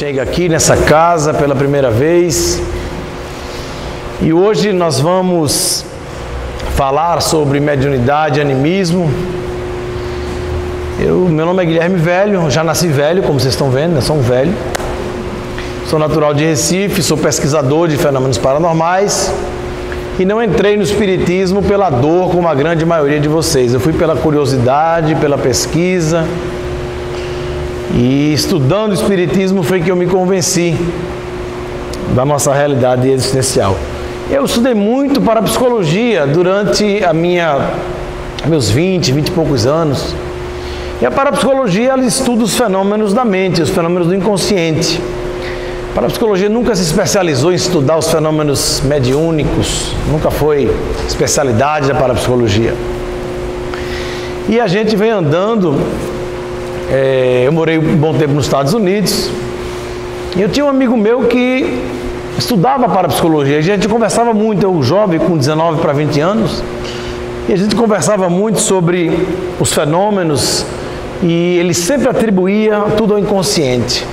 chega aqui nessa casa pela primeira vez. E hoje nós vamos falar sobre mediunidade e animismo. Meu nome é Guilherme Velho, já nasci velho, como vocês estão vendo, eu sou um velho. Sou natural de Recife, sou pesquisador de fenômenos paranormais e não entrei no espiritismo pela dor como a grande maioria de vocês. Eu fui pela curiosidade, pela pesquisa, e estudando o espiritismo foi que eu me convenci da nossa realidade existencial. Eu estudei muito para psicologia durante meus 20 e poucos anos. E a parapsicologia, ela estuda os fenômenos da mente, os fenômenos do inconsciente. A parapsicologia nunca se especializou em estudar os fenômenos mediúnicos, nunca foi especialidade da parapsicologia. E a gente vem andando, eu morei um bom tempo nos Estados Unidos, e eu tinha um amigo meu que estudava parapsicologia, a gente conversava muito, eu jovem, com 19 para 20 anos, e a gente conversava muito sobre os fenômenos, e ele sempre atribuía tudo ao inconsciente.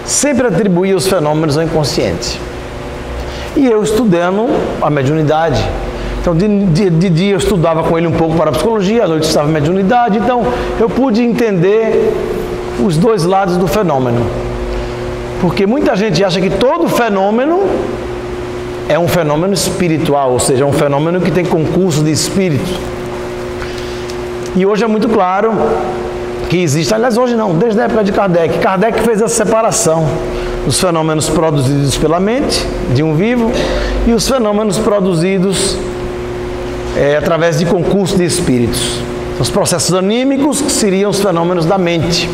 Sempre atribuía os fenômenos ao inconsciente. E eu estudando a mediunidade. Então, de dia eu estudava com ele um pouco para a psicologia, à noite eu estudava mediunidade. Então, eu pude entender os dois lados do fenômeno. Porque muita gente acha que todo fenômeno é um fenômeno espiritual, ou seja, é um fenômeno que tem concurso de espírito. E hoje é muito claro que existe, aliás hoje não, desde a época de Kardec. Kardec fez essa separação dos fenômenos produzidos pela mente de um vivo e os fenômenos produzidos através de concurso de espíritos. Os processos anímicos, que seriam os fenômenos da mente.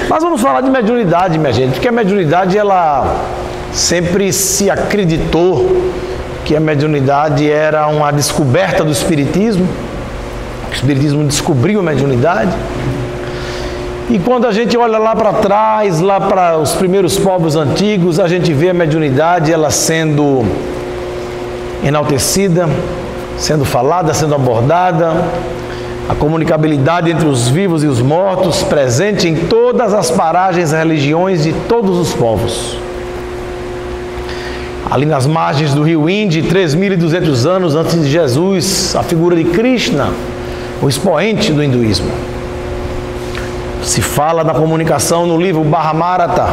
Mas vamos falar de mediunidade, minha gente, porque a mediunidade, ela sempre se acreditou que a mediunidade era uma descoberta do espiritismo. O espiritismo descobriu a mediunidade. E quando a gente olha lá para trás, lá para os primeiros povos antigos, a gente vê a mediunidade ela sendo enaltecida, sendo falada, sendo abordada, a comunicabilidade entre os vivos e os mortos presente em todas as paragens e religiões de todos os povos. Ali nas margens do rio Inde, 3.200 anos antes de Jesus, a figura de Krishna, o expoente do hinduísmo. Se fala da comunicação no livro Mahabharata,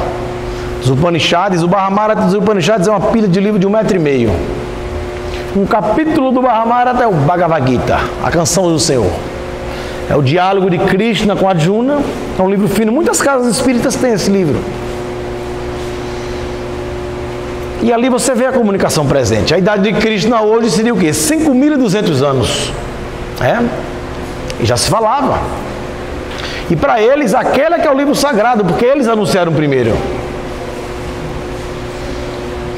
dos Upanishads. O Mahabharata dos Upanishads é uma pilha de livro de 1,5 metro. Um capítulo do Mahabharata é o Bhagavad Gita, a canção do Senhor. É o diálogo de Krishna com Arjuna, é um livro fino. Muitas casas espíritas têm esse livro. E ali você vê a comunicação presente. A idade de Krishna hoje seria o quê? 5.200 anos. E já se falava. E para eles, aquele é que é o livro sagrado, porque eles anunciaram primeiro.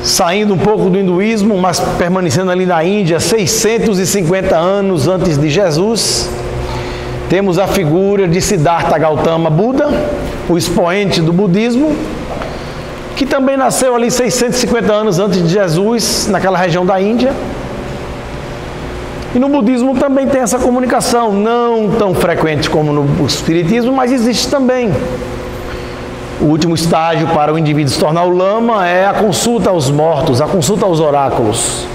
Saindo um pouco do hinduísmo, mas permanecendo ali na Índia, 650 anos antes de Jesus, temos a figura de Siddhartha Gautama Buda, o expoente do budismo, que também nasceu ali 650 anos antes de Jesus, naquela região da Índia. E no budismo também tem essa comunicação, não tão frequente como no espiritismo, mas existe também. O último estágio para o indivíduo se tornar o lama é a consulta aos mortos, a consulta aos oráculos,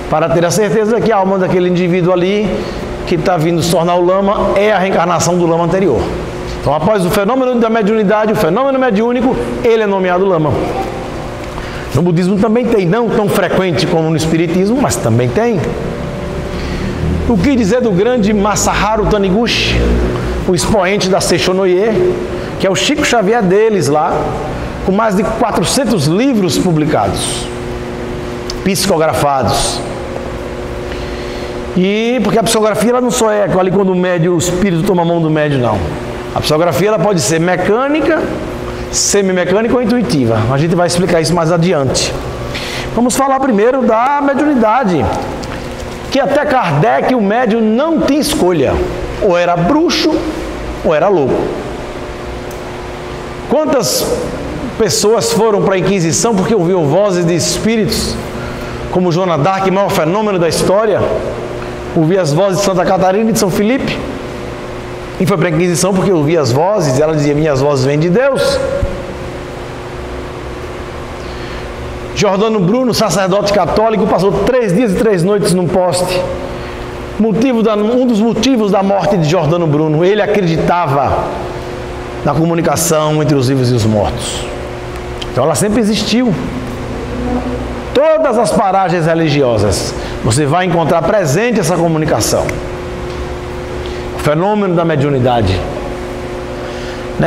para ter a certeza que a alma daquele indivíduo ali, que está vindo se tornar o lama, é a reencarnação do lama anterior. Então, após o fenômeno da mediunidade, o fenômeno mediúnico, ele é nomeado lama. No budismo também tem, não tão frequente como no espiritismo, mas também tem. O que dizer do grande Masaharu Taniguchi, o expoente da Seishonoye, que é o Chico Xavier deles lá, com mais de 400 livros publicados, psicografados. E porque a psicografia ela não só é ali quando o espírito toma a mão do médium, não. A psicografia ela pode ser mecânica, semimecânica ou intuitiva. A gente vai explicar isso mais adiante. Vamos falar primeiro da mediunidade. Que até Kardec, o médium não tinha escolha. Ou era bruxo, ou era louco. Quantas pessoas foram para a Inquisição porque ouviam vozes de espíritos, como Joana d'Arc, maior fenômeno da história, ouvia as vozes de Santa Catarina e de São Filipe, e foi para a Inquisição porque ouvia as vozes, e ela dizia, minhas vozes vêm de Deus. Giordano Bruno, sacerdote católico, passou 3 dias e 3 noites num poste. Um dos motivos da morte de Giordano Bruno, ele acreditava na comunicação entre os vivos e os mortos. Então ela sempre existiu. Todas as paragens religiosas, você vai encontrar presente essa comunicação. O fenômeno da mediunidade.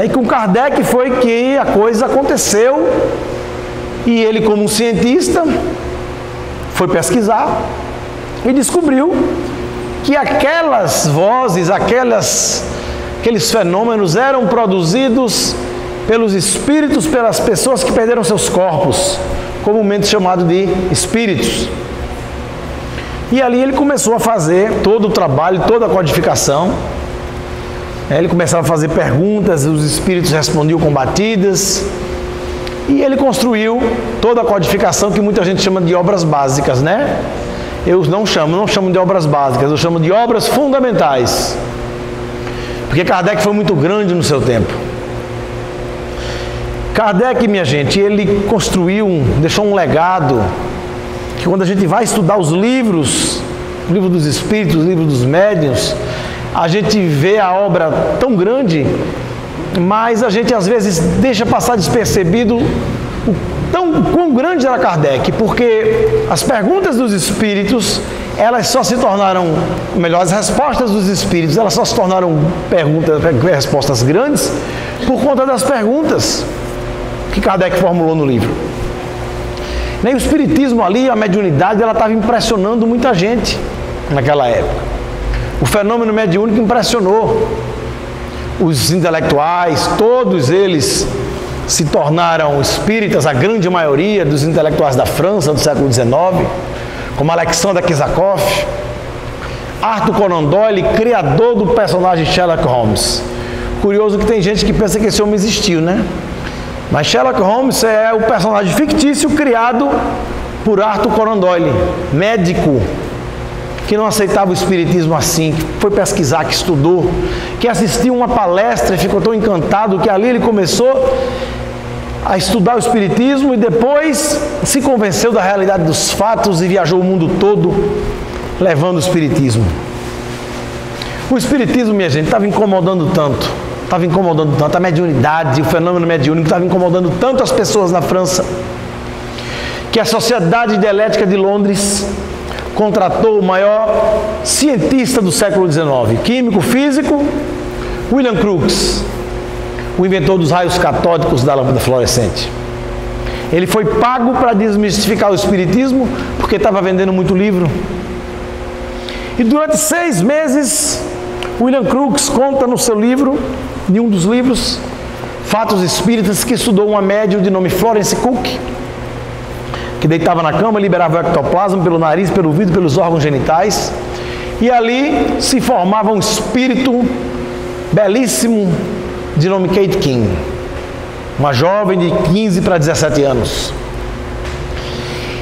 E com Kardec foi que a coisa aconteceu, e ele, como um cientista, foi pesquisar e descobriu que aquelas vozes, aqueles fenômenos eram produzidos pelos espíritos, pelas pessoas que perderam seus corpos, comumente chamado de espíritos. E ali ele começou a fazer todo o trabalho, toda a codificação. Ele começava a fazer perguntas, os espíritos respondiam com batidas, e ele construiu toda a codificação que muita gente chama de obras básicas, né? Eu não chamo de obras básicas, eu chamo de obras fundamentais. Porque Kardec foi muito grande no seu tempo. Kardec, minha gente, ele deixou um legado, que quando a gente vai estudar os livros, o livro dos espíritos, o livro dos médiuns, a gente vê a obra tão grande, mas a gente às vezes deixa passar despercebido quão grande era Kardec, porque as perguntas dos espíritos, elas só se tornaram, as respostas dos espíritos, elas só se tornaram respostas grandes por conta das perguntas que Kardec formulou no livro. Nem o espiritismo ali, a mediunidade, ela estava impressionando muita gente naquela época. O fenômeno mediúnico impressionou os intelectuais, todos eles se tornaram espíritas, a grande maioria dos intelectuais da França do século XIX, como Alexander Kizakov, Arthur Conan Doyle, criador do personagem Sherlock Holmes. Curioso que tem gente que pensa que esse homem existiu, né? Mas Sherlock Holmes é o personagem fictício criado por Arthur Conan Doyle, médico, que não aceitava o espiritismo assim, que foi pesquisar, que estudou, que assistiu uma palestra e ficou tão encantado que ali ele começou a estudar o espiritismo e depois se convenceu da realidade dos fatos e viajou o mundo todo levando o espiritismo. O espiritismo, minha gente, estava incomodando tanto, a mediunidade, o fenômeno mediúnico estava incomodando tanto as pessoas na França, que a Sociedade Dielética de Londres contratou o maior cientista do século XIX, químico físico, William Crookes, o inventor dos raios catódicos da lâmpada fluorescente. Ele foi pago para desmistificar o espiritismo, porque estava vendendo muito livro. E durante 6 meses, William Crookes conta no seu livro, em um dos livros, Fatos Espíritas, que estudou uma médium de nome Florence Cook, que deitava na cama, liberava o ectoplasma pelo nariz, pelo ouvido, pelos órgãos genitais, e ali se formava um espírito belíssimo de nome Kate King, uma jovem de 15 para 17 anos.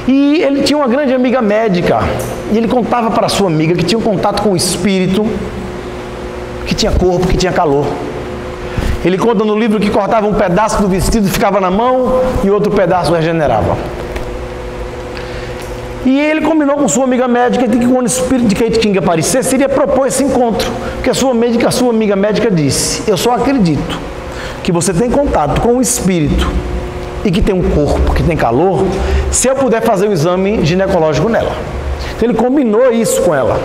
E ele tinha uma grande amiga médica, e ele contava para a sua amiga que tinha um contato com o espírito, que tinha corpo, que tinha calor. Ele conta no livro que cortava um pedaço do vestido, ficava na mão, e outro pedaço regenerava. E ele combinou com sua amiga médica de que quando o espírito de Kate King aparecesse, iria propor esse encontro. Porque a sua amiga médica disse: eu só acredito que você tem contato com o espírito e que tem um corpo, que tem calor, se eu puder fazer um exame ginecológico nela. Então ele combinou isso com ela.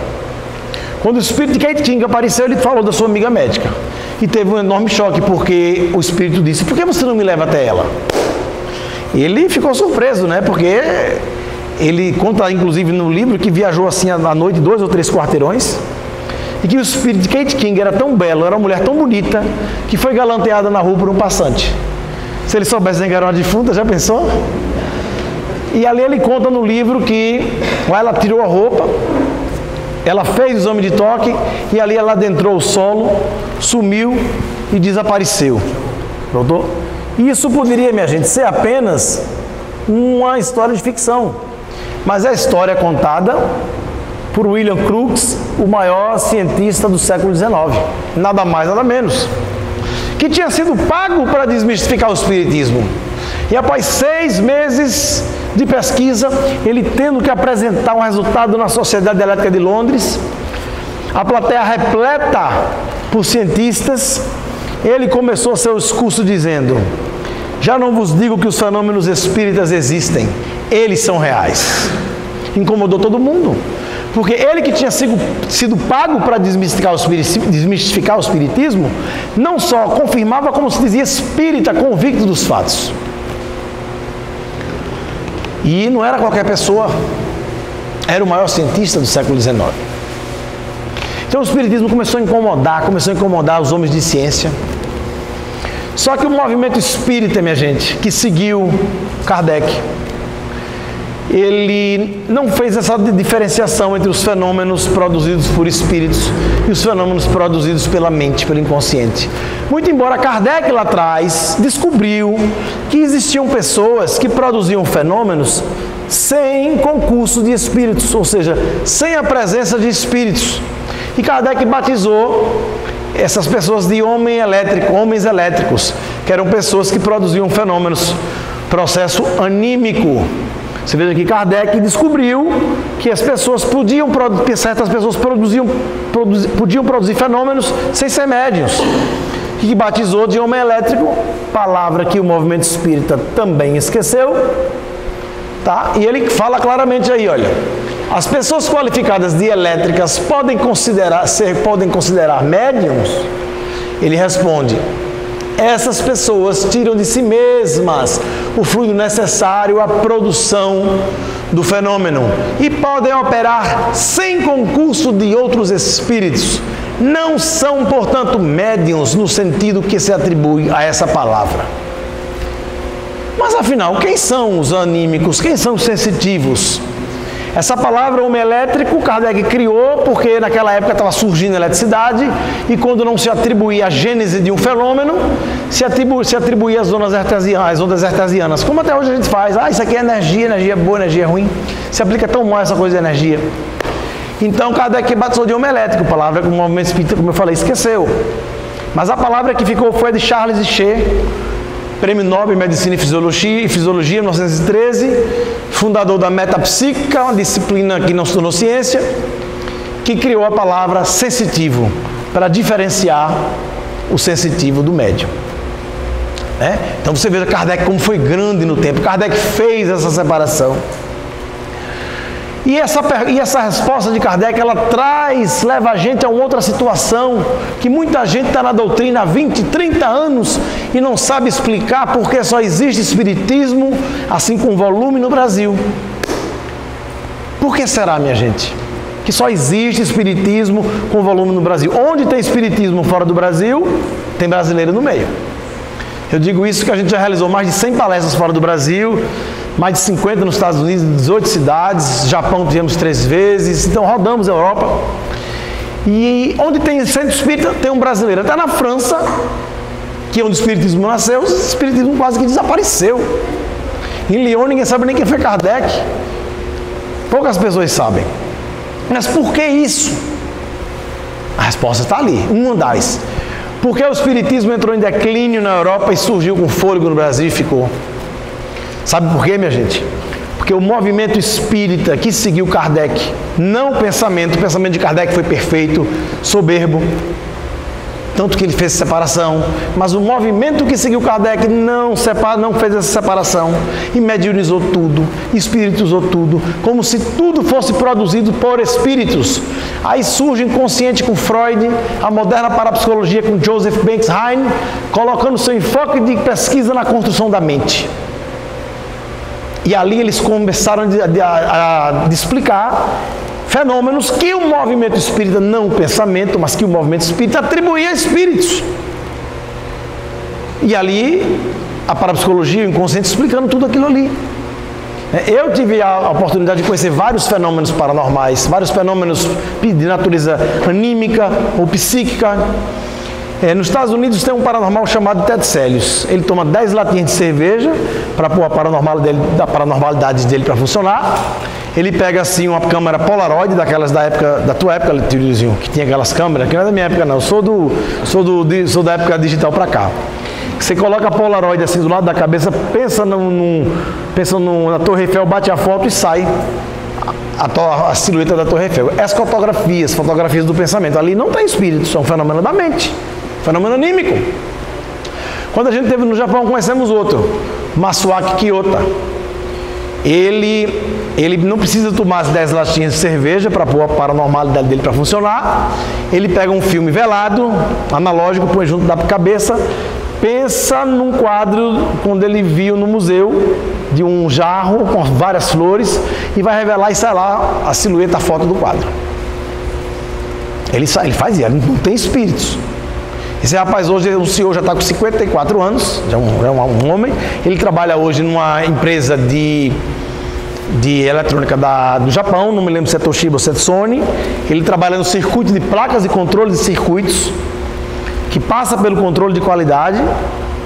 Quando o espírito de Kate King apareceu, ele falou da sua amiga médica. E teve um enorme choque, porque o espírito disse: por que você não me leva até ela? Ele ficou surpreso, né? Porque ele conta, inclusive, no livro que viajou assim à noite 2 ou 3 quarteirões e que o espírito de Kate King era tão belo, era uma mulher tão bonita, que foi galanteada na rua por um passante. Se ele soubesse que era uma defunta, já pensou? E ali ele conta no livro que ela tirou a roupa, ela fez o exame de toque e ali ela adentrou o solo, sumiu e desapareceu. Notou? Isso poderia, minha gente, ser apenas uma história de ficção. Mas a história é contada por William Crookes, o maior cientista do século XIX, nada mais, nada menos, que tinha sido pago para desmistificar o espiritismo. E após 6 meses de pesquisa, ele tendo que apresentar um resultado na Sociedade Elétrica de Londres, a plateia repleta por cientistas, ele começou seu discurso dizendo: já não vos digo que os fenômenos espíritas existem, eles são reais. Incomodou todo mundo, porque ele que tinha sido pago para desmistificar o espiritismo, não só confirmava, como se dizia espírita, convicto dos fatos. E não era qualquer pessoa, era o maior cientista do século XIX. Então o espiritismo começou a incomodar os homens de ciência. Só que o movimento espírita, minha gente, que seguiu Kardec, ele não fez essa diferenciação entre os fenômenos produzidos por espíritos e os fenômenos produzidos pela mente, pelo inconsciente. Muito embora Kardec lá atrás descobriu que existiam pessoas que produziam fenômenos sem concurso de espíritos, ou seja, sem a presença de espíritos. E Kardec batizou essas pessoas de homens elétricos, que eram pessoas que produziam fenômenos, processo anímico. Você veja que Kardec descobriu que as pessoas certas pessoas podiam produzir fenômenos sem ser médiuns. E que batizou de homem elétrico, palavra que o movimento espírita também esqueceu. Tá? E ele fala claramente aí, olha, as pessoas qualificadas de elétricas podem considerar médiuns? Ele responde: essas pessoas tiram de si mesmas o fluido necessário à produção do fenômeno e podem operar sem concurso de outros espíritos. Não são, portanto, médiuns no sentido que se atribui a essa palavra. Mas afinal, quem são os anímicos? Quem são os sensitivos? Essa palavra homem elétrico, Kardec criou porque naquela época estava surgindo a eletricidade e quando não se atribuía a gênese de um fenômeno, se atribuía às ondas artesianas, como até hoje a gente faz. Isso aqui é energia boa, energia ruim. Se aplica tão mal essa coisa de energia. Então Kardec batizou de homem elétrico, palavra que o movimento espírita, como eu falei, esqueceu. Mas a palavra que ficou foi a de Charles Richer, Prêmio Nobel em Medicina e Fisiologia, 1913, fundador da metapsíquica, uma disciplina que não se tornou ciência, que criou a palavra sensitivo, para diferenciar o sensitivo do médium. Então você veja Kardec como foi grande no tempo. Kardec fez essa separação. E essa resposta de Kardec, ela leva a gente a uma outra situação, que muita gente está na doutrina há 20, 30 anos e não sabe explicar porque só existe espiritismo, assim com volume no Brasil. Por que será, minha gente, que só existe espiritismo com volume no Brasil? Onde tem espiritismo fora do Brasil, tem brasileiro no meio. Eu digo isso que a gente já realizou mais de 100 palestras fora do Brasil, mais de 50 nos Estados Unidos, 18 cidades, Japão tivemos 3 vezes, então rodamos a Europa. E onde tem centro espírita, tem um brasileiro. Até na França, que é onde o espiritismo nasceu, o espiritismo quase que desapareceu. Em Lyon ninguém sabe nem quem foi Kardec. Poucas pessoas sabem. Mas por que isso? A resposta está ali, um das. Porque o espiritismo entrou em declínio na Europa e surgiu com fôlego no Brasil e ficou. Sabe por quê, minha gente? Porque o movimento espírita que seguiu Kardec, não o pensamento de Kardec foi perfeito, soberbo, tanto que ele fez separação, mas o movimento que seguiu Kardec não fez essa separação e mediunizou tudo, espiritizou tudo, como se tudo fosse produzido por espíritos. Aí surge o inconsciente com Freud, a moderna parapsicologia com Joseph Banks Heine, colocando seu enfoque de pesquisa na construção da mente. E ali eles começaram a explicar fenômenos que o movimento espírita, não o pensamento, mas que o movimento espírita atribuía a espíritos. E ali a parapsicologia, o inconsciente explicando tudo aquilo ali. Eu tive a oportunidade de conhecer vários fenômenos paranormais, vários fenômenos de natureza anímica ou psíquica. Nos Estados Unidos tem um paranormal chamado Ted Sellius. Ele toma 10 latinhas de cerveja para pôr a paranormalidade dele para funcionar. Ele pega assim uma câmera Polaroid, daquelas da tua época, Tiozinho, que tinha aquelas câmeras, que não é da minha época não, sou da época digital para cá. Você coloca a Polaroid assim do lado da cabeça, pensa na Torre Eiffel, bate a foto e sai a silhueta da Torre Eiffel. As fotografias do pensamento, ali não tem espírito, são um fenômeno da mente, fenômeno anímico. Quando a gente esteve no Japão, conhecemos outro, Masuaki Kiyota. Ele não precisa tomar as 10 latinhas de cerveja para pôr a paranormalidade dele para funcionar. Ele pega um filme velado, analógico, põe junto da cabeça, pensa num quadro quando ele viu no museu de um jarro com várias flores e vai revelar e sai lá a silhueta, a foto do quadro. Ele faz isso, ele não tem espíritos. Esse rapaz hoje, o senhor já está com 54 anos, já é um homem. Ele trabalha hoje numa empresa de eletrônica do Japão, não me lembro se é Toshiba ou se é Sony. Ele trabalha no circuito de placas e controle de circuitos, que passa pelo controle de qualidade.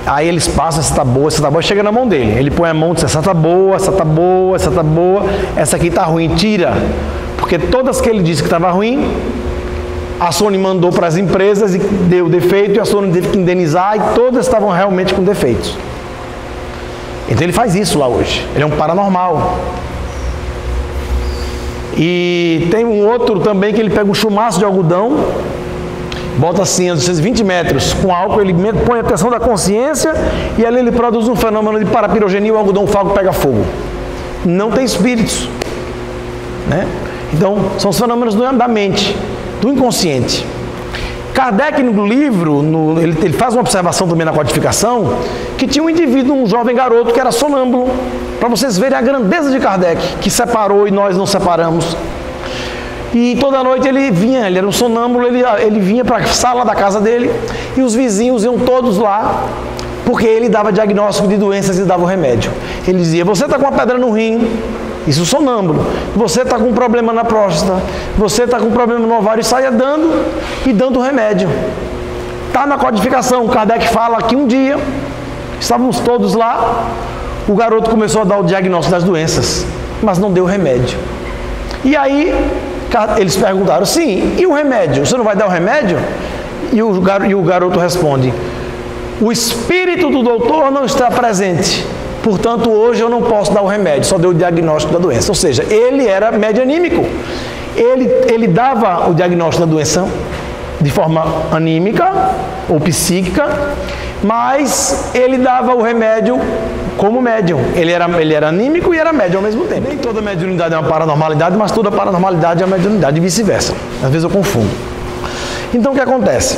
Aí eles passam, essa tá boa, e chega na mão dele. Ele põe a mão e diz, essa tá boa, essa tá boa, essa tá boa, essa aqui tá ruim, tira. Porque todas que ele disse que estava ruim, a Sony mandou para as empresas e deu defeito, e a Sony teve que indenizar, e todas estavam realmente com defeitos. Então ele faz isso lá hoje. Ele é um paranormal. E tem um outro também que ele pega um chumaço de algodão, bota assim, a 20 metros, com álcool, ele põe a tensão da consciência e ali ele produz um fenômeno de parapirogenia e o algodão falco pega fogo. Não tem espíritos, né? Então, são os fenômenos da mente, do inconsciente. Kardec, no livro, ele faz uma observação também na codificação, que tinha um indivíduo, um jovem garoto, que era sonâmbulo, para vocês verem a grandeza de Kardec, que separou e nós não separamos. E toda noite ele era um sonâmbulo, ele vinha para a sala da casa dele, e os vizinhos iam todos lá, porque ele dava diagnóstico de doenças e dava o remédio. Ele dizia, você está com uma pedra no rim, isso sonâmbulo, você está com um problema na próstata, você está com um problema no ovário, e saia dando o remédio. Está na codificação. Kardec fala que um dia, estávamos todos lá, o garoto começou a dar o diagnóstico das doenças, mas não deu remédio. E aí, eles perguntaram, sim, e o remédio? Você não vai dar o remédio? E o garoto responde, o espírito do doutor não está presente. Portanto, hoje eu não posso dar o remédio, só deu o diagnóstico da doença. Ou seja, ele era medianímico. Ele dava o diagnóstico da doença de forma anímica ou psíquica, mas ele dava o remédio como médium. Ele era anímico e era médium ao mesmo tempo. Nem toda mediunidade é uma paranormalidade, mas toda paranormalidade é uma mediunidade e vice-versa. Às vezes eu confundo. Então, o que acontece?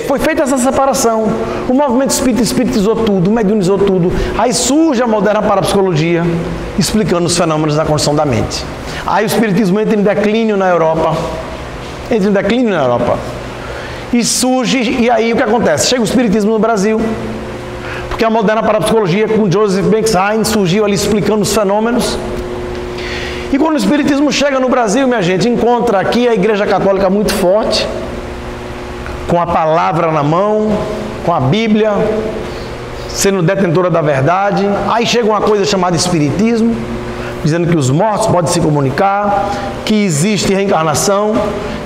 Foi feita essa separação, o movimento espírita espiritizou tudo, mediunizou tudo, aí surge a moderna parapsicologia, explicando os fenômenos da condição da mente. Aí o espiritismo entra em declínio na Europa, e surge, e aí o que acontece? Chega o espiritismo no Brasil, porque a moderna parapsicologia com Joseph Banksheim surgiu ali explicando os fenômenos. E quando o espiritismo chega no Brasil, minha gente, encontra aqui a Igreja Católica muito forte, com a palavra na mão, com a Bíblia, sendo detentora da verdade. Aí chega uma coisa chamada espiritismo, dizendo que os mortos podem se comunicar, que existe reencarnação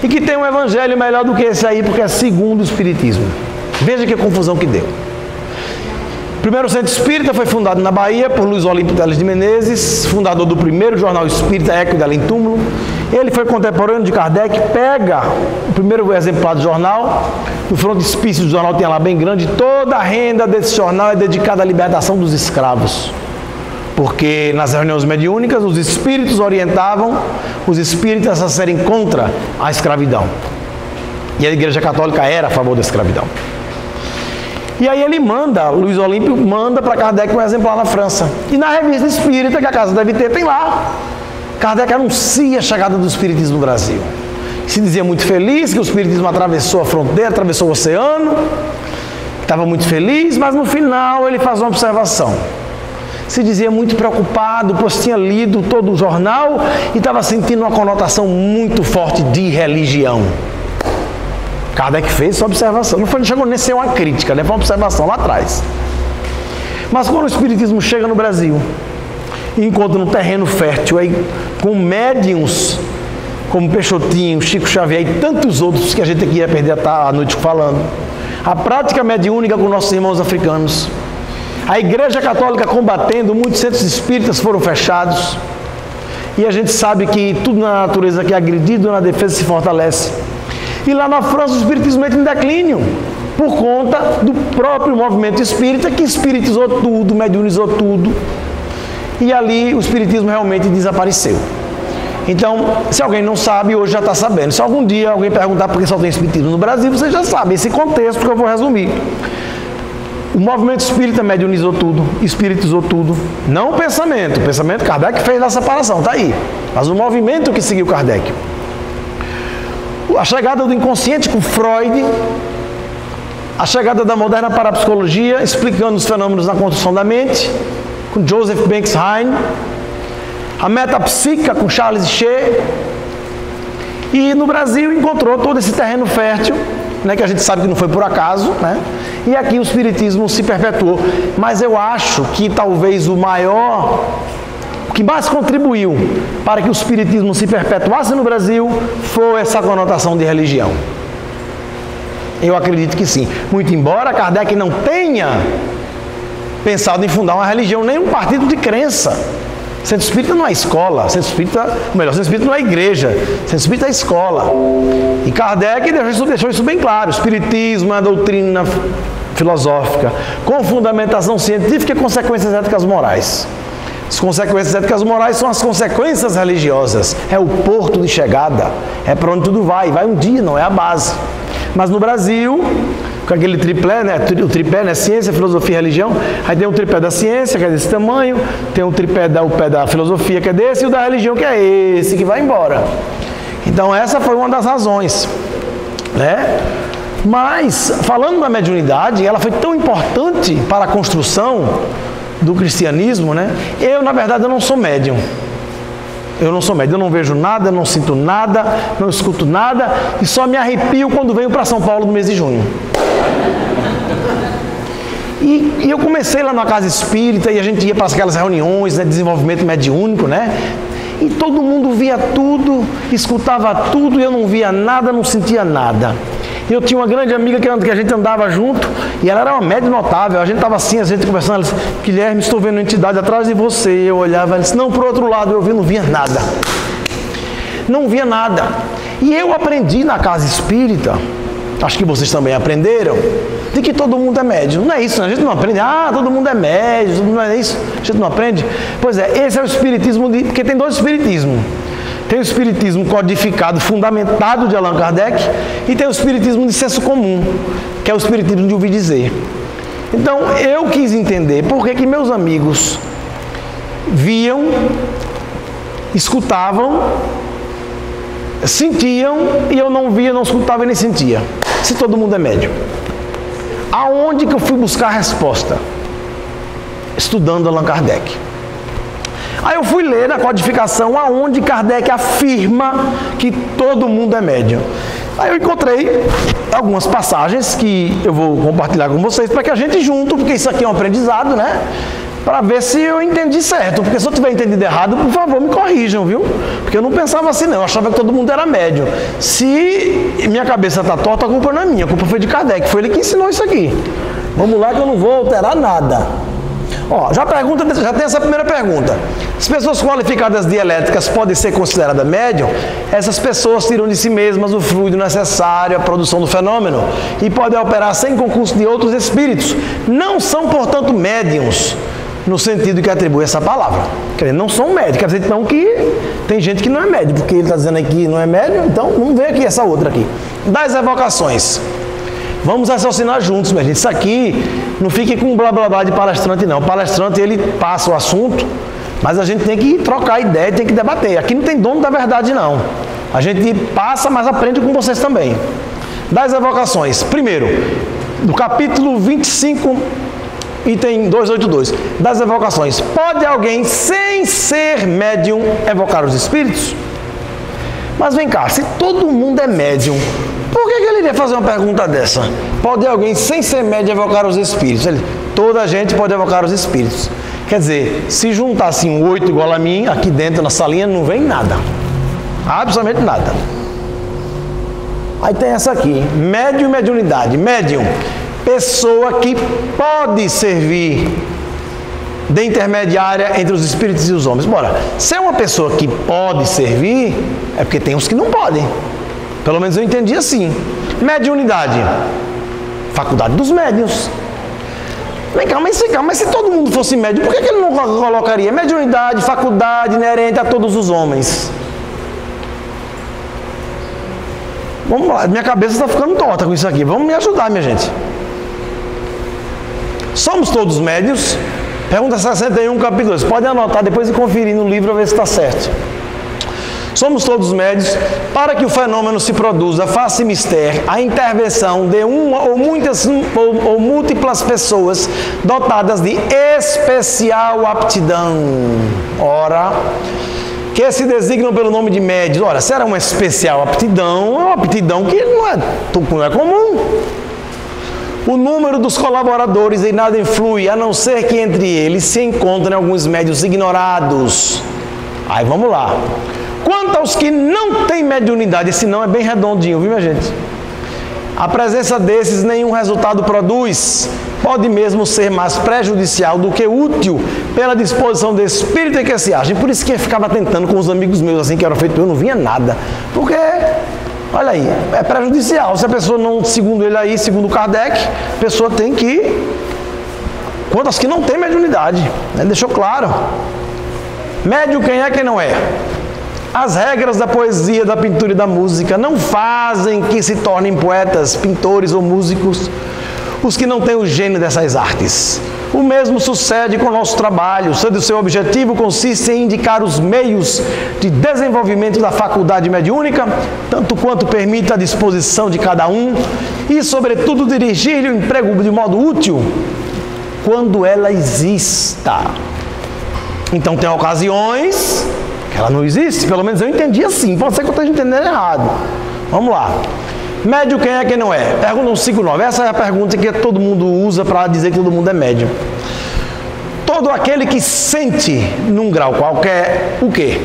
e que tem um evangelho melhor do que esse aí, porque é segundo o espiritismo. Veja que confusão que deu. O primeiro centro espírita foi fundado na Bahia por Luiz Olímpio Teles de Menezes, fundador do primeiro jornal espírita Eco de Além Túmulo. Ele foi contemporâneo de Kardec, pega o primeiro exemplar do jornal, no frontispício do jornal tem lá bem grande, toda a renda desse jornal é dedicada à libertação dos escravos. Porque nas reuniões mediúnicas os espíritos orientavam os espíritas a serem contra a escravidão. E a Igreja Católica era a favor da escravidão. E aí Luiz Olímpio manda para Kardec um exemplar na França. E na revista espírita, que a casa deve ter, tem lá. Kardec anuncia a chegada do espiritismo no Brasil. Se dizia muito feliz que o espiritismo atravessou a fronteira, atravessou o oceano. Estava muito feliz, mas no final ele faz uma observação. Se dizia muito preocupado, pois tinha lido todo o jornal e estava sentindo uma conotação muito forte de religião. Kardec fez essa observação. Não chegou nem a ser uma crítica, né? Foi uma observação lá atrás. Mas quando o espiritismo chega no Brasil e encontra um terreno fértil aí, com médiuns como Peixotinho, Chico Xavier e tantos outros que a gente aqui ia perder a noite falando, A prática mediúnica com nossos irmãos africanos. A Igreja Católica combatendo, muitos centros espíritas foram fechados. E a gente sabe que tudo na natureza que é agredido, na defesa se fortalece. E lá na França o espiritismo entra em declínio, por conta do próprio movimento espírita, que espiritizou tudo, mediunizou tudo. E ali o espiritismo realmente desapareceu. Então, se alguém não sabe, hoje já está sabendo. Se algum dia alguém perguntar por que só tem espiritismo no Brasil, você já sabe esse contexto que eu vou resumir. O movimento espírita mediunizou tudo, espiritizou tudo. Não o pensamento. O pensamento, Kardec fez a separação, está aí. Mas o movimento que seguiu Kardec. A chegada do inconsciente com Freud, a chegada da moderna parapsicologia, explicando os fenômenos na construção da mente, com Joseph Banks Heine, a metapsíquica com Charles Shea, e no Brasil encontrou todo esse terreno fértil, né, que a gente sabe que não foi por acaso, né, e aqui o espiritismo se perpetuou. Mas eu acho que talvez o que mais contribuiu para que o espiritismo se perpetuasse no Brasil foi essa conotação de religião. Eu acredito que sim. Muito embora Kardec não tenha pensado em fundar uma religião, nem um partido de crença. Centro espírita não é escola, centro espírita não é igreja, centro espírita é escola. E Kardec deixou isso bem claro. O espiritismo é uma doutrina filosófica, com fundamentação científica e consequências éticas morais. As consequências éticas morais são as consequências religiosas. É o porto de chegada, é para onde tudo vai um dia, não é a base. Mas no Brasil, com aquele tripé, né? O tripé, né? Ciência, filosofia e religião. Aí tem o tripé da ciência, que é desse tamanho, tem o tripé o pé da filosofia, que é desse, e o da religião, que é esse, que vai embora. Então essa foi uma das razões, né? Mas, falando da mediunidade, ela foi tão importante para a construção do cristianismo, né? Eu, na verdade, eu não sou médium. Eu não sou médium, eu não vejo nada, não sinto nada, não escuto nada e só me arrepio quando venho para São Paulo no mês de junho. E eu comecei lá na casa espírita e a gente ia para aquelas reuniões, né, de desenvolvimento mediúnico, né? E todo mundo via tudo, escutava tudo e eu não via nada, não sentia nada. Eu tinha uma grande amiga que a gente andava junto e ela era uma médium notável. A gente estava assim, a gente conversando, ela disse: Guilherme, estou vendo uma entidade atrás de você. Eu olhava, ela disse: não, para o outro lado. Eu vi, não via nada. Não via nada. E eu aprendi na casa espírita, acho que vocês também aprenderam, de que todo mundo é médium. Não é isso, a gente não aprende. Ah, todo mundo é médium, não é isso? A gente não aprende? Pois é, esse é o espiritismo, porque tem dois espiritismos. Tem o espiritismo codificado, fundamentado de Allan Kardec, e tem o espiritismo de senso comum, que é o espiritismo de ouvir dizer. Então, eu quis entender por que meus amigos viam, escutavam, sentiam, e eu não via, não escutava e nem sentia. Se todo mundo é médium. Aonde que eu fui buscar a resposta? Estudando Allan Kardec. Aí eu fui ler na codificação aonde Kardec afirma que todo mundo é médium. Aí eu encontrei algumas passagens que eu vou compartilhar com vocês para que a gente junto, porque isso aqui é um aprendizado, né? Para ver se eu entendi certo. Porque se eu tiver entendido errado, por favor, me corrijam, viu? Porque eu não pensava assim, não. Eu achava que todo mundo era médium. Se minha cabeça está torta, a culpa não é minha. A culpa foi de Kardec. Foi ele que ensinou isso aqui. Vamos lá que eu não vou alterar nada. Ó, já tem essa primeira pergunta. As pessoas qualificadas dieléticas podem ser consideradas médium? Essas pessoas tiram de si mesmas o fluido necessário à produção do fenômeno e podem operar sem concurso de outros espíritos. Não são, portanto, médiums, no sentido que atribui essa palavra. Quer dizer, não são médios. Quer dizer, então, que tem gente que não é médium, porque ele está dizendo aqui que não é médium, então vamos ver aqui essa outra aqui. Das evocações. Vamos raciocinar juntos, minha gente. Isso aqui, não fique com blá blá blá de palestrante, não. O palestrante, ele passa o assunto, mas a gente tem que trocar ideia, tem que debater. Aqui não tem dono da verdade, não. A gente passa, mas aprende com vocês também. Das evocações. Primeiro, do capítulo 25, item 282. Das evocações. Pode alguém, sem ser médium, evocar os espíritos? Mas vem cá, se todo mundo é médium, por que ele iria fazer uma pergunta dessa? Pode alguém, sem ser médium, evocar os espíritos? Toda a gente pode evocar os espíritos. Quer dizer, se juntar assim um 8 igual a mim, aqui dentro na salinha, não vem nada. Absolutamente nada. Aí tem essa aqui, médium e mediunidade. Médium, pessoa que pode servir de intermediária entre os espíritos e os homens. Bora, se é uma pessoa que pode servir, é porque tem uns que não podem. Pelo menos eu entendi assim. Mediunidade, faculdade dos médiuns. Vem cá, mas se todo mundo fosse médium, por que ele não colocaria mediunidade, faculdade inerente a todos os homens? Vamos lá, minha cabeça está ficando torta com isso aqui. Vamos me ajudar, minha gente. Somos todos médiuns? Pergunta 61, capítulo 2. Pode anotar depois e conferir no livro, ver se está certo. Somos todos médios. Para que o fenômeno se produza, faça mister a intervenção de uma ou muitas ou múltiplas pessoas dotadas de especial aptidão. Ora, que se designam pelo nome de médios. Ora, se era uma especial aptidão, é uma aptidão que não é comum. O número dos colaboradores em nada influi, a não ser que entre eles se encontrem alguns médios ignorados. Aí vamos lá. Quanto aos que não têm mediunidade, esse não é bem redondinho, viu, minha gente? A presença desses nenhum resultado produz. Pode mesmo ser mais prejudicial do que útil pela disposição de espírito em que se agem. Por isso que eu ficava tentando com os amigos meus, assim, que eram feitos, eu não vinha nada. Porque, olha aí, é prejudicial. Se a pessoa não, segundo ele aí, segundo Kardec, a pessoa tem que... Quanto aos que não têm mediunidade, né? Deixou claro. Médium quem é, quem não é? As regras da poesia, da pintura e da música não fazem que se tornem poetas, pintores ou músicos os que não têm o gênio dessas artes. O mesmo sucede com o nosso trabalho, sendo seu objetivo consiste em indicar os meios de desenvolvimento da faculdade mediúnica, tanto quanto permita a disposição de cada um, e, sobretudo, dirigir-lhe o emprego de modo útil, quando ela exista. Então, tem ocasiões que ela não existe, pelo menos eu entendi assim, pode ser que eu esteja entendendo errado. Vamos lá. Médium quem é, quem não é? Pergunta 159. Essa é a pergunta que todo mundo usa para dizer que todo mundo é médium. Todo aquele que sente, num grau qualquer, o quê?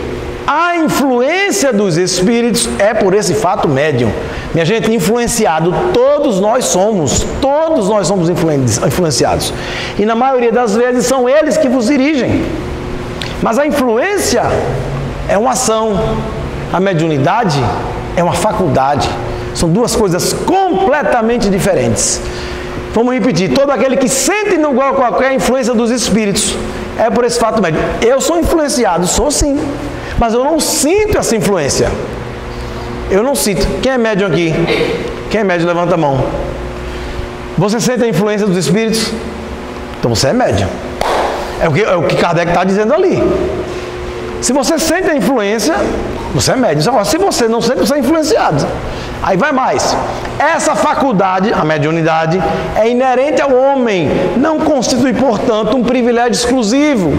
A influência dos espíritos é por esse fato médium. Minha gente, influenciado, todos nós somos influenciados. E na maioria das vezes são eles que vos dirigem. Mas a influência é uma ação, a mediunidade é uma faculdade. São duas coisas completamente diferentes. Vamos repetir, todo aquele que sente no igual qualquer influência dos espíritos é por esse fato médium. Eu sou influenciado, sou sim, mas eu não sinto essa influência. Eu não sinto. Quem é médium aqui? Quem é médium, levanta a mão. Você sente a influência dos espíritos? Então você é médium. É o que Kardec está dizendo ali. Se você sente a influência, você é médium. Se você não sente, você é influenciado. Aí vai mais. Essa faculdade, a mediunidade, é inerente ao homem. Não constitui, portanto, um privilégio exclusivo.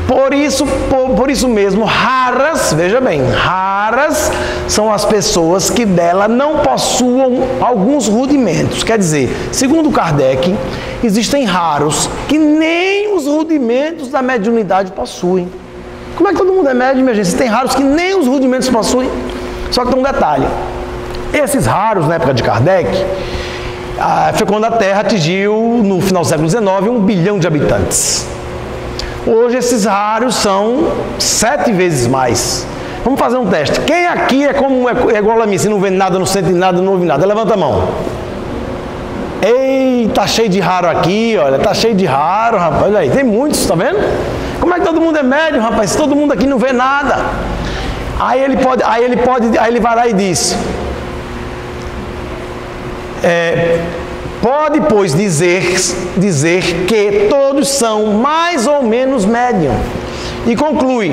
Por isso mesmo, raras, veja bem, raras são as pessoas que dela não possuam alguns rudimentos. Quer dizer, segundo Kardec, existem raros que nem os rudimentos da mediunidade possuem. Como é que todo mundo é médium, minha gente? Tem raros que nem os rudimentos possuem. Só que tem um detalhe. Esses raros, na época de Kardec, foi quando a Terra atingiu, no final do século XIX, 1 bilhão de habitantes. Hoje esses raros são 7 vezes mais. Vamos fazer um teste. Quem aqui é igual a mim, se não vê nada, não sente nada, não ouve nada? Levanta a mão. Ei, tá cheio de raro aqui, olha, tá cheio de raro, rapaz. Olha aí, tem muitos, tá vendo? Como é que todo mundo é médium, rapaz? Se todo mundo aqui não vê nada. Aí ele vai lá e diz: pode, pois, dizer que todos são mais ou menos médium. E conclui: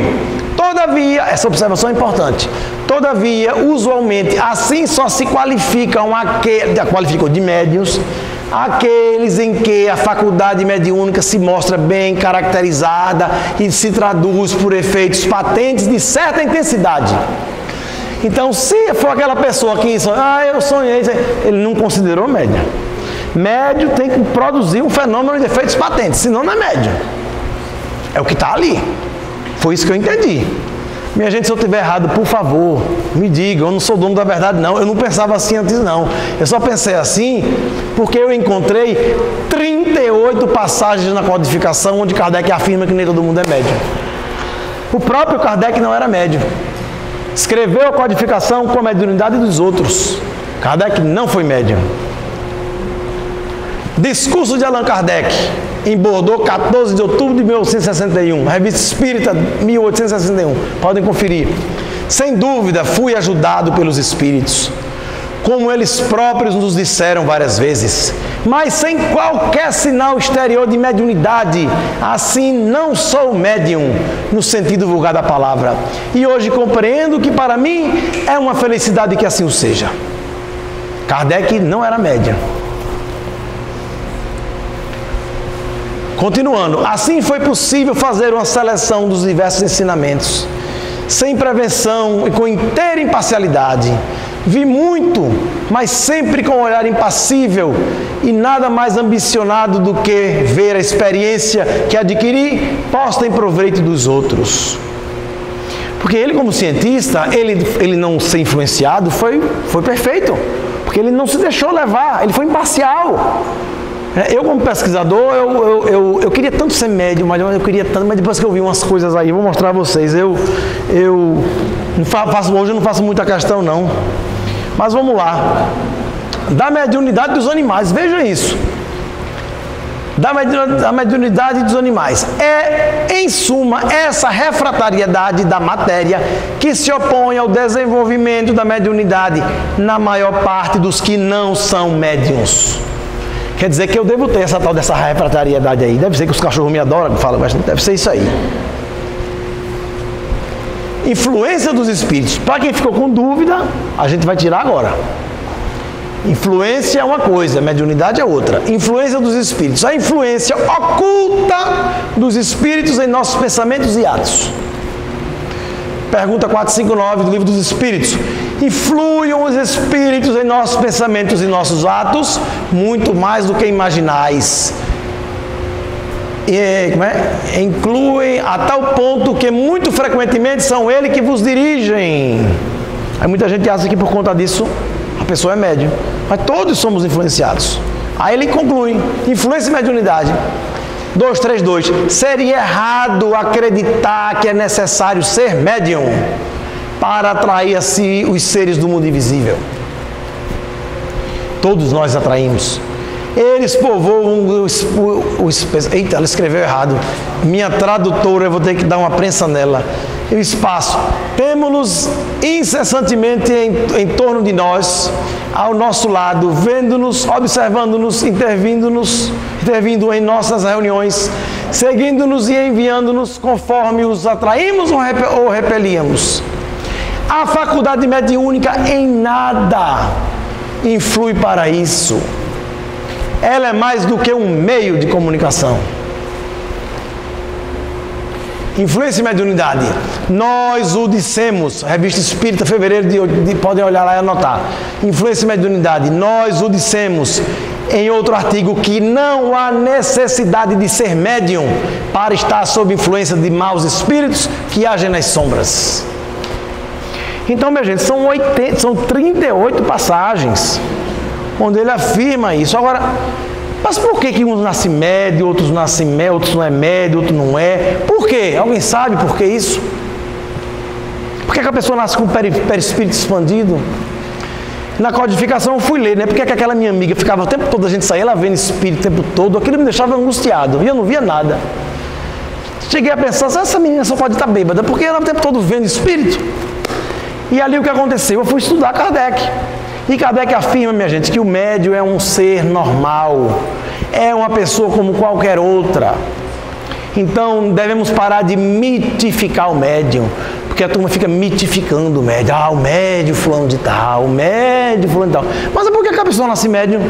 todavia, essa observação é importante, todavia, usualmente, assim só se qualificam de médiuns aqueles em que a faculdade mediúnica se mostra bem caracterizada e se traduz por efeitos patentes de certa intensidade. Então, se for aquela pessoa que eu sonhei, ele não considerou médium. Médium tem que produzir um fenômeno de efeitos patentes, senão não é médium. É o que está ali. Foi isso que eu entendi. Minha gente, se eu estiver errado, por favor, me diga. Eu não sou dono da verdade, não. Eu não pensava assim antes, não. Eu só pensei assim porque eu encontrei 38 passagens na codificação onde Kardec afirma que nem todo mundo é médium. O próprio Kardec não era médium. Escreveu a codificação com a mediunidade dos outros. Kardec não foi médium. Discurso de Allan Kardec, em Bordeaux, 14 de outubro de 1861, Revista Espírita, 1861, podem conferir. Sem dúvida, fui ajudado pelos Espíritos, como eles próprios nos disseram várias vezes, mas sem qualquer sinal exterior de mediunidade. Assim, não sou médium, no sentido vulgar da palavra. E hoje compreendo que para mim é uma felicidade que assim o seja. Kardec não era médium. Continuando, assim foi possível fazer uma seleção dos diversos ensinamentos, sem prevenção e com inteira imparcialidade. Vi muito, mas sempre com um olhar impassível e nada mais ambicionado do que ver a experiência que adquiri posta em proveito dos outros. Porque ele, como cientista, ele não ser influenciado foi perfeito, porque ele não se deixou levar, ele foi imparcial. Eu, como pesquisador, eu queria tanto ser médium, mas depois que eu vi umas coisas aí, vou mostrar a vocês. Hoje eu não faço muita questão, não. Mas vamos lá. Da mediunidade dos animais, veja isso. Da mediunidade dos animais. É, em suma, essa refratariedade da matéria que se opõe ao desenvolvimento da mediunidade na maior parte dos que não são médiuns. Quer dizer que eu devo ter essa tal dessa refratariedade aí. Deve ser que os cachorros me adoram, falam, mas deve ser isso aí. Influência dos espíritos. Para quem ficou com dúvida, a gente vai tirar agora. Influência é uma coisa, mediunidade é outra. Influência dos espíritos. A influência oculta dos espíritos em nossos pensamentos e atos. Pergunta 459 do Livro dos Espíritos. Influem os espíritos em nossos pensamentos e nossos atos muito mais do que imaginais. Incluem a tal ponto que muito frequentemente são eles que vos dirigem. Aí muita gente acha que por conta disso a pessoa é médium, mas todos somos influenciados. Aí ele conclui: influência e mediunidade. 232. Seria errado acreditar que é necessário ser médium para atrair a si os seres do mundo invisível. Todos nós atraímos. Eles povoam eita, ela escreveu errado. Minha tradutora, eu vou ter que dar uma prensa nela. O espaço. Temos-nos incessantemente em torno de nós, ao nosso lado, vendo-nos, observando-nos, intervindo em nossas reuniões, seguindo-nos e enviando-nos conforme os atraímos ou repelíamos. A faculdade mediúnica em nada influi para isso. Ela é mais do que um meio de comunicação. Influência e mediunidade. Nós o dissemos, Revista Espírita, fevereiro podem olhar lá e anotar. Influência e mediunidade. Nós o dissemos em outro artigo que não há necessidade de ser médium para estar sob influência de maus espíritos que agem nas sombras. Então, minha gente, são 38 passagens onde ele afirma isso. Agora, mas por que uns nascem médio, outros nascem médio, outros não é médio, outro não é? Por quê? Alguém sabe por que isso? Por que a pessoa nasce com o perispírito expandido? Na codificação eu fui ler, né? Porque aquela minha amiga ficava o tempo todo, a gente saía lá vendo espírito o tempo todo, aquilo me deixava angustiado, e eu não via nada. Cheguei a pensar, essa menina só pode estar bêbada, porque ela o tempo todo vendo espírito. E ali o que aconteceu? Eu fui estudar Kardec. E Kardec afirma, minha gente, que o médium é um ser normal, é uma pessoa como qualquer outra. Então devemos parar de mitificar o médium, porque a turma fica mitificando o médium. Ah, o médium fulano de tal, o médium fulano de tal. Mas por que a pessoa nasce médium?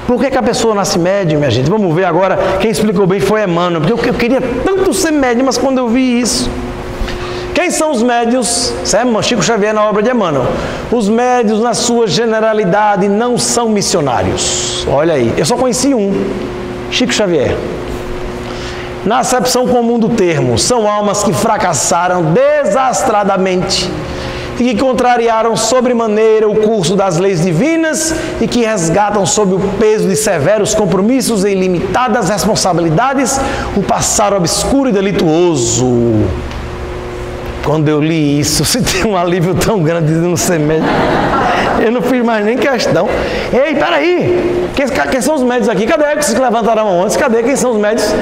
Por que a pessoa nasce médium, minha gente? Vamos ver agora, quem explicou bem foi Emmanuel, porque eu queria tanto ser médium, mas quando eu vi isso... Quem são os médiuns? Chico Xavier na obra de Emmanuel. Os médiuns, na sua generalidade, não são missionários. Olha aí, eu só conheci um, Chico Xavier. Na acepção comum do termo, são almas que fracassaram desastradamente e que contrariaram sobremaneira o curso das leis divinas e que resgatam sob o peso de severos compromissos e ilimitadas responsabilidades o passado obscuro e delituoso. Quando eu li isso, senti um alívio tão grande de não ser médico. Eu não fiz mais nem questão. Ei, peraí, quem são os médicos aqui? Cadê eles que se levantaram a mão antes? Cadê? Quem são os médicos?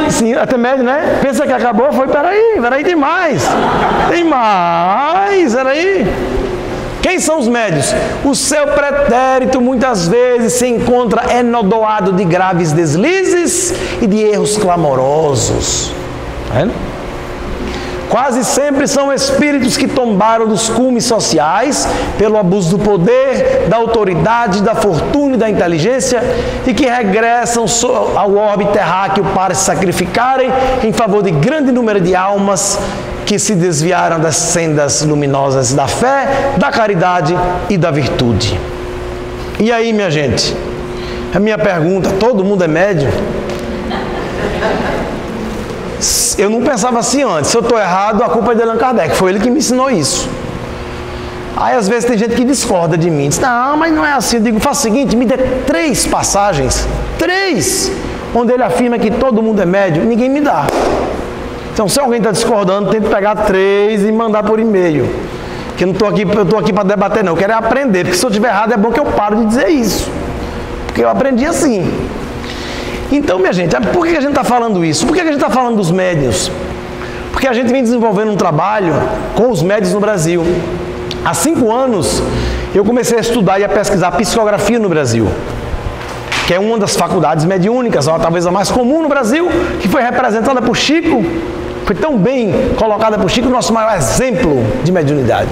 Sim, até médio, né? Pensa que acabou, foi, peraí, tem mais. Tem mais, peraí. Quem são os médios? O seu pretérito muitas vezes se encontra enodoado de graves deslizes e de erros clamorosos. Tá vendo? Quase sempre são espíritos que tombaram dos cumes sociais pelo abuso do poder, da autoridade, da fortuna e da inteligência e que regressam ao orbe terráqueo para se sacrificarem em favor de grande número de almas que se desviaram das sendas luminosas da fé, da caridade e da virtude. E aí, minha gente, a minha pergunta, todo mundo é médium? Eu não pensava assim antes. Se eu estou errado, a culpa é de Allan Kardec. Foi ele que me ensinou isso. Aí, às vezes, tem gente que discorda de mim. Diz, não, mas não é assim. Eu digo, faça o seguinte, me dê 3 passagens. 3! Onde ele afirma que todo mundo é médium. Ninguém me dá. Então, se alguém está discordando, tente pegar 3 e mandar por e-mail. Porque eu estou aqui para debater, não. Eu quero aprender. Porque se eu estiver errado, é bom que eu paro de dizer isso. Porque eu aprendi assim. Então, minha gente, por que a gente está falando isso? Por que a gente está falando dos médiuns? Porque a gente vem desenvolvendo um trabalho com os médiuns no Brasil. Há 5 anos, eu comecei a estudar e a pesquisar psicografia no Brasil, que é uma das faculdades mediúnicas, talvez a mais comum no Brasil, que foi representada por Chico, foi tão bem colocada por Chico, nosso maior exemplo de mediunidade.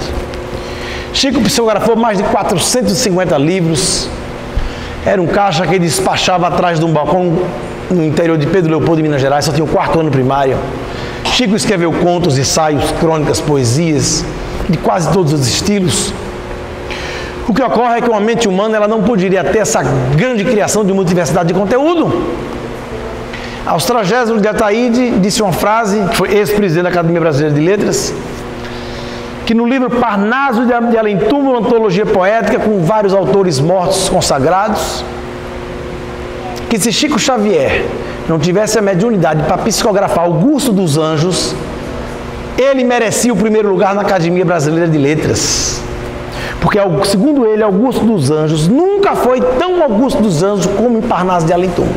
Chico psicografou mais de 450 livros. Era um caixa que despachava atrás de um balcão no interior de Pedro Leopoldo, de Minas Gerais, só tinha o 4º ano primário. Chico escreveu contos, ensaios, crônicas, poesias, de quase todos os estilos. O que ocorre é que uma mente humana ela não poderia ter essa grande criação de uma diversidade de conteúdo. Austragésimo de Ataíde disse uma frase, que foi ex-presidente da Academia Brasileira de Letras, que no livro Parnaso de Além-Túmulo, antologia poética com vários autores mortos consagrados, que se Chico Xavier não tivesse a mediunidade para psicografar Augusto dos Anjos, ele merecia o primeiro lugar na Academia Brasileira de Letras. Porque, segundo ele, Augusto dos Anjos nunca foi tão Augusto dos Anjos como em Parnaso de Além-Túmulo.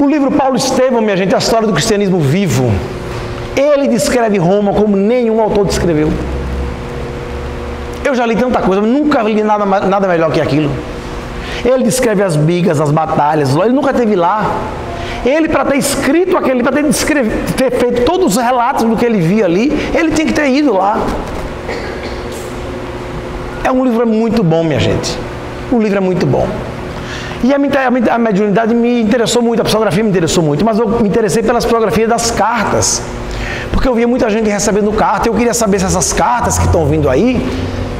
O livro Paulo Estevão, minha gente, é a história do cristianismo vivo. Ele descreve Roma como nenhum autor descreveu. Eu já li tanta coisa, mas nunca li nada melhor que aquilo. Ele descreve as brigas, as batalhas, ele nunca esteve lá. Ele, para ter escrito aquele, para ter feito todos os relatos do que ele via ali, ele tinha que ter ido lá. É um livro muito bom, minha gente. O livro é muito bom. E a mediunidade me interessou muito, a psicografia me interessou muito, mas eu me interessei pelas psicografias das cartas. Porque eu via muita gente recebendo carta, eu queria saber se essas cartas que estão vindo aí,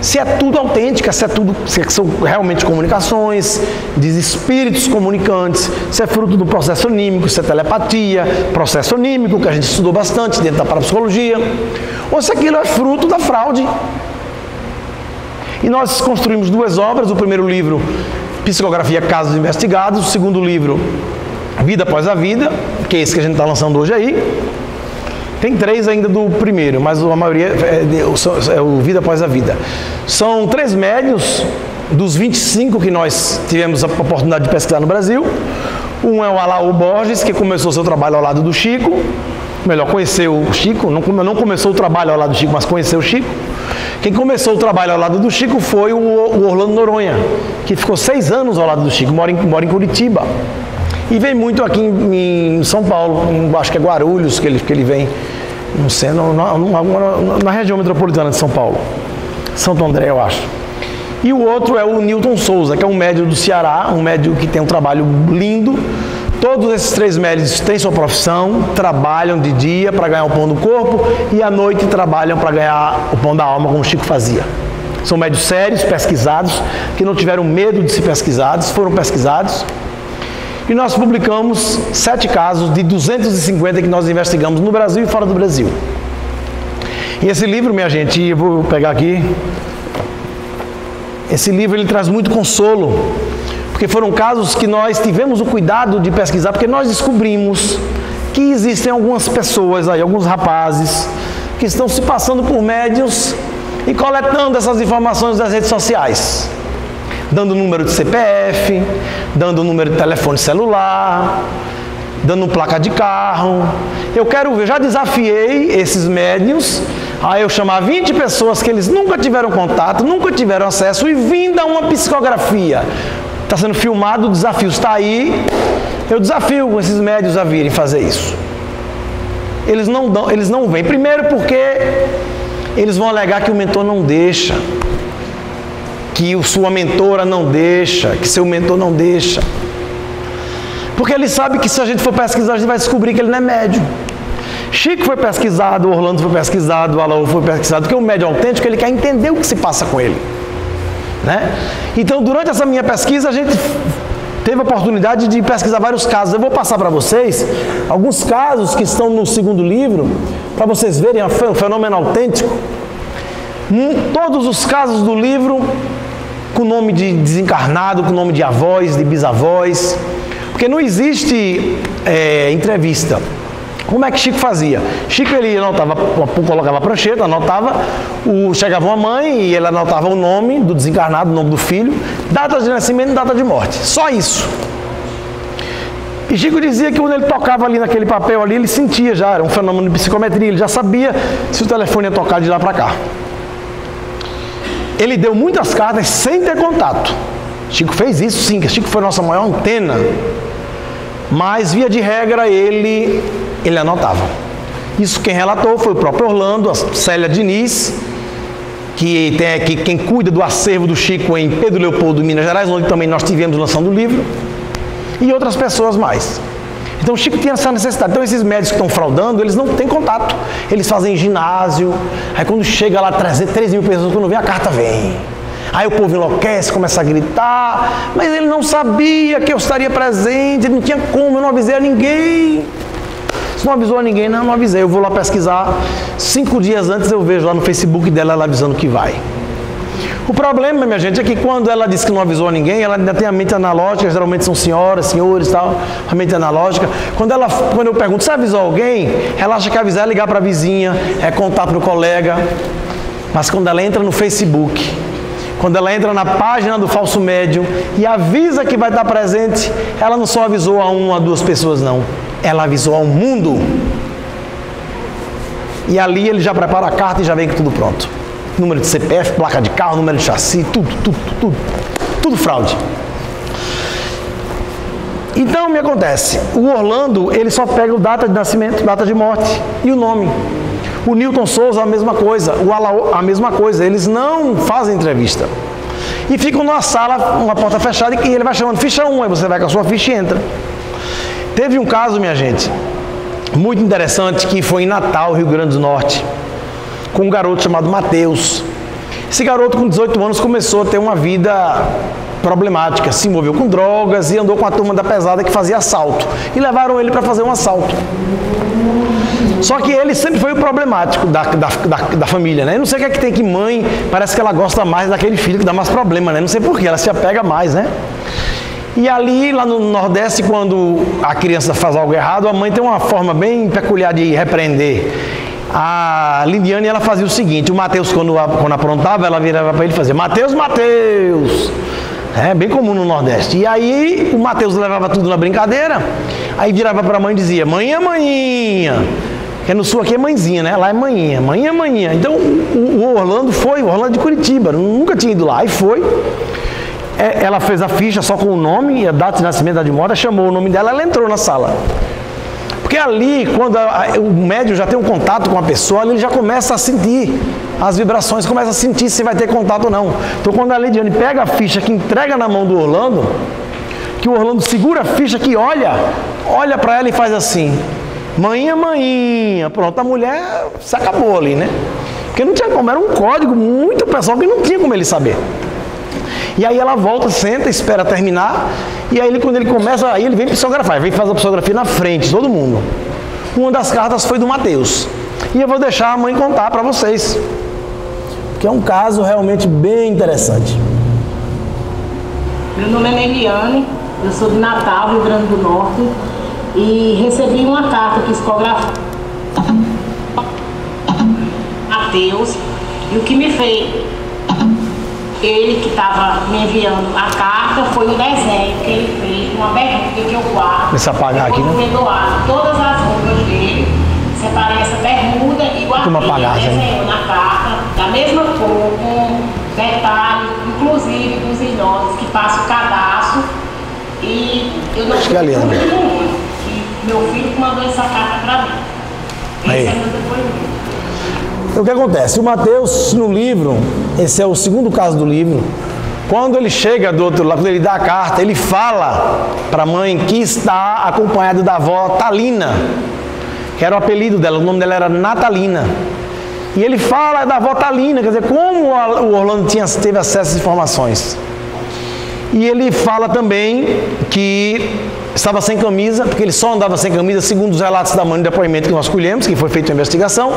se é tudo autêntica, se são realmente comunicações, de espíritos comunicantes, se é fruto do processo anímico, se é telepatia, processo anímico, que a gente estudou bastante dentro da parapsicologia, ou se aquilo é fruto da fraude. E nós construímos 2 obras, o primeiro livro, Psicografia Casos Investigados, o segundo livro, Vida Após a Vida, que é esse que a gente está lançando hoje aí. Tem 3 ainda do primeiro, mas a maioria é o Vida Após a Vida. São 3 médiuns dos 25 que nós tivemos a oportunidade de pesquisar no Brasil. Um é o Alaú Borges, que começou seu trabalho ao lado do Chico. Melhor, conheceu o Chico, não começou o trabalho ao lado do Chico, mas conheceu o Chico. Quem começou o trabalho ao lado do Chico foi o Orlando Noronha, que ficou 6 anos ao lado do Chico, mora em Curitiba. E vem muito aqui em São Paulo, acho que é Guarulhos que ele vem, não sei, na região metropolitana de São Paulo. Santo André, eu acho. E o outro é o Newton Souza, que é um médium do Ceará, um médium que tem um trabalho lindo. Todos esses 3 médios têm sua profissão, trabalham de dia para ganhar o pão do corpo e à noite trabalham para ganhar o pão da alma, como o Chico fazia. São médios sérios, pesquisados, que não tiveram medo de ser pesquisados, foram pesquisados. E nós publicamos 7 casos de 250 que nós investigamos no Brasil e fora do Brasil. E esse livro, minha gente, eu vou pegar aqui. Esse livro ele traz muito consolo, porque foram casos que nós tivemos o cuidado de pesquisar, porque nós descobrimos que existem algumas pessoas aí, alguns rapazes, que estão se passando por médiuns e coletando essas informações das redes sociais, dando número de CPF, dando número de telefone celular, dando placa de carro. Eu quero ver, já desafiei esses médiuns a eu chamar 20 pessoas que eles nunca tiveram contato, nunca tiveram acesso e vim dar uma psicografia. Está sendo filmado, o desafio está aí. Eu desafio esses médiuns a virem fazer isso. Eles não vêm. Primeiro porque eles vão alegar que o mentor não deixa, que sua mentora não deixa, que seu mentor não deixa. Porque ele sabe que se a gente for pesquisar, a gente vai descobrir que ele não é médium. Chico foi pesquisado, Orlando foi pesquisado, Alaú foi pesquisado, porque o médium autêntico, ele quer entender o que se passa com ele, né? Então, durante essa minha pesquisa, a gente teve a oportunidade de pesquisar vários casos. Eu vou passar para vocês alguns casos que estão no segundo livro, para vocês verem o fenômeno autêntico. Todos os casos do livro, com nome de desencarnado, com nome de avós, de bisavós, porque não existe entrevista. Como é que Chico fazia? Chico, ele anotava, colocava a prancheta, anotava, chegava uma mãe e ele anotava o nome do desencarnado, o nome do filho, data de nascimento e data de morte. Só isso. E Chico dizia que quando ele tocava ali naquele papel ali, ele sentia já, era um fenômeno de psicometria, ele já sabia se o telefone ia tocar de lá para cá. Ele deu muitas cartas sem ter contato. Chico fez isso sim, que Chico foi a nossa maior antena. Mas, via de regra, ele anotava. Isso quem relatou foi o próprio Orlando, a Célia Diniz, quem cuida do acervo do Chico em Pedro Leopoldo, Minas Gerais, onde também nós tivemos lançando o livro, e outras pessoas mais. Então, o Chico tinha essa necessidade. Então, esses médicos que estão fraudando, eles não têm contato. Eles fazem ginásio, aí quando chega lá 3 mil pessoas, quando vem a carta, vem. Aí o povo enlouquece, começa a gritar, mas ele não sabia que eu estaria presente, ele não tinha como, eu não avisei a ninguém. Se não avisou a ninguém, não avisei. Eu vou lá pesquisar, 5 dias antes eu vejo lá no Facebook dela, ela avisando que vai. O problema, minha gente, é que quando ela diz que não avisou a ninguém, ela ainda tem a mente analógica, geralmente são senhoras, senhores e tal, a mente analógica. Quando eu pergunto, você avisou alguém? Ela acha que avisar é ligar para a vizinha, é contar para o colega. Mas quando ela entra no Facebook, quando ela entra na página do falso médium e avisa que vai estar presente, ela não só avisou a 1 ou 2 pessoas, não. Ela avisou ao mundo. E ali ele já prepara a carta e já vem com tudo pronto. Número de CPF, placa de carro, número de chassi, tudo fraude. Então, me acontece, o Orlando, ele só pega o data de nascimento, data de morte e o nome. O Newton Souza, a mesma coisa, o Alaô, a mesma coisa, eles não fazem entrevista. E ficam numa sala, uma porta fechada, e ele vai chamando ficha 1, aí você vai com a sua ficha e entra. Teve um caso, minha gente, muito interessante, que foi em Natal, Rio Grande do Norte, com um garoto chamado Mateus. Esse garoto, com 18 anos, começou a ter uma vida problemática, se envolveu com drogas e andou com a turma da pesada que fazia assalto. E levaram ele para fazer um assalto. Só que ele sempre foi o problemático da família, né? Eu não sei o que é que tem que mãe, parece que ela gosta mais daquele filho que dá mais problema, né? Não sei porquê, ela se apega mais, né? E ali, lá no Nordeste, quando a criança faz algo errado, a mãe tem uma forma bem peculiar de repreender. A Lindiane, ela fazia o seguinte, o Mateus, quando aprontava, ela virava para ele e fazia, Mateus, Mateus! É bem comum no Nordeste. E aí, o Mateus levava tudo na brincadeira, aí virava para a mãe e dizia, manhã, manhinha. Porque no sul aqui é mãezinha, né? Lá é manhinha, manhã, manhinha. Então, o Orlando foi, o Orlando de Curitiba, nunca tinha ido lá, aí foi. Ela fez a ficha só com o nome, a data de nascimento, a data de morte, chamou o nome dela, ela entrou na sala. Porque ali, quando o médium já tem um contato com a pessoa, ele já começa a sentir as vibrações, começa a sentir se vai ter contato ou não. Então, quando a Lidiane pega a ficha que entrega na mão do Orlando, que o Orlando segura a ficha que olha para ela e faz assim, manhinha, manhinha, pronto, a mulher se acabou ali, né? Porque não tinha como, era um código muito pessoal que não tinha como ele saber. E aí ela volta, senta, espera terminar, e aí quando ele começa, aí ele vem psicografar, ele vem fazer a psicografia na frente, todo mundo. Uma das cartas foi do Mateus. E eu vou deixar a mãe contar para vocês, que é um caso realmente bem interessante. Meu nome é Meliane, eu sou de Natal, Rio Grande do Norte, e recebi uma carta psicografada Mateus, e o que me fez, ele que estava me enviando a carta, foi um desenho que ele fez, uma bermuda que eu guardo. Deixa eu apagar aqui, né? Eu doado todas as roupas dele, separei essa bermuda e guardei, desenhou na carta, da mesma cor, com detalhes, inclusive dos idosos, que passa o cadastro. E eu não sei que meu filho mandou essa carta para mim. Esse é meu depoimento. O que acontece? O Mateus, no livro, esse é o segundo caso do livro, quando ele chega do outro lado, quando ele dá a carta, ele fala para a mãe que está acompanhado da avó Talina, que era o apelido dela, o nome dela era Natalina. E ele fala da avó Talina, quer dizer, como o Orlando teve acesso a essas informações. E ele fala também que estava sem camisa, porque ele só andava sem camisa, segundo os relatos da mãe do depoimento que nós colhemos, que foi feita a investigação.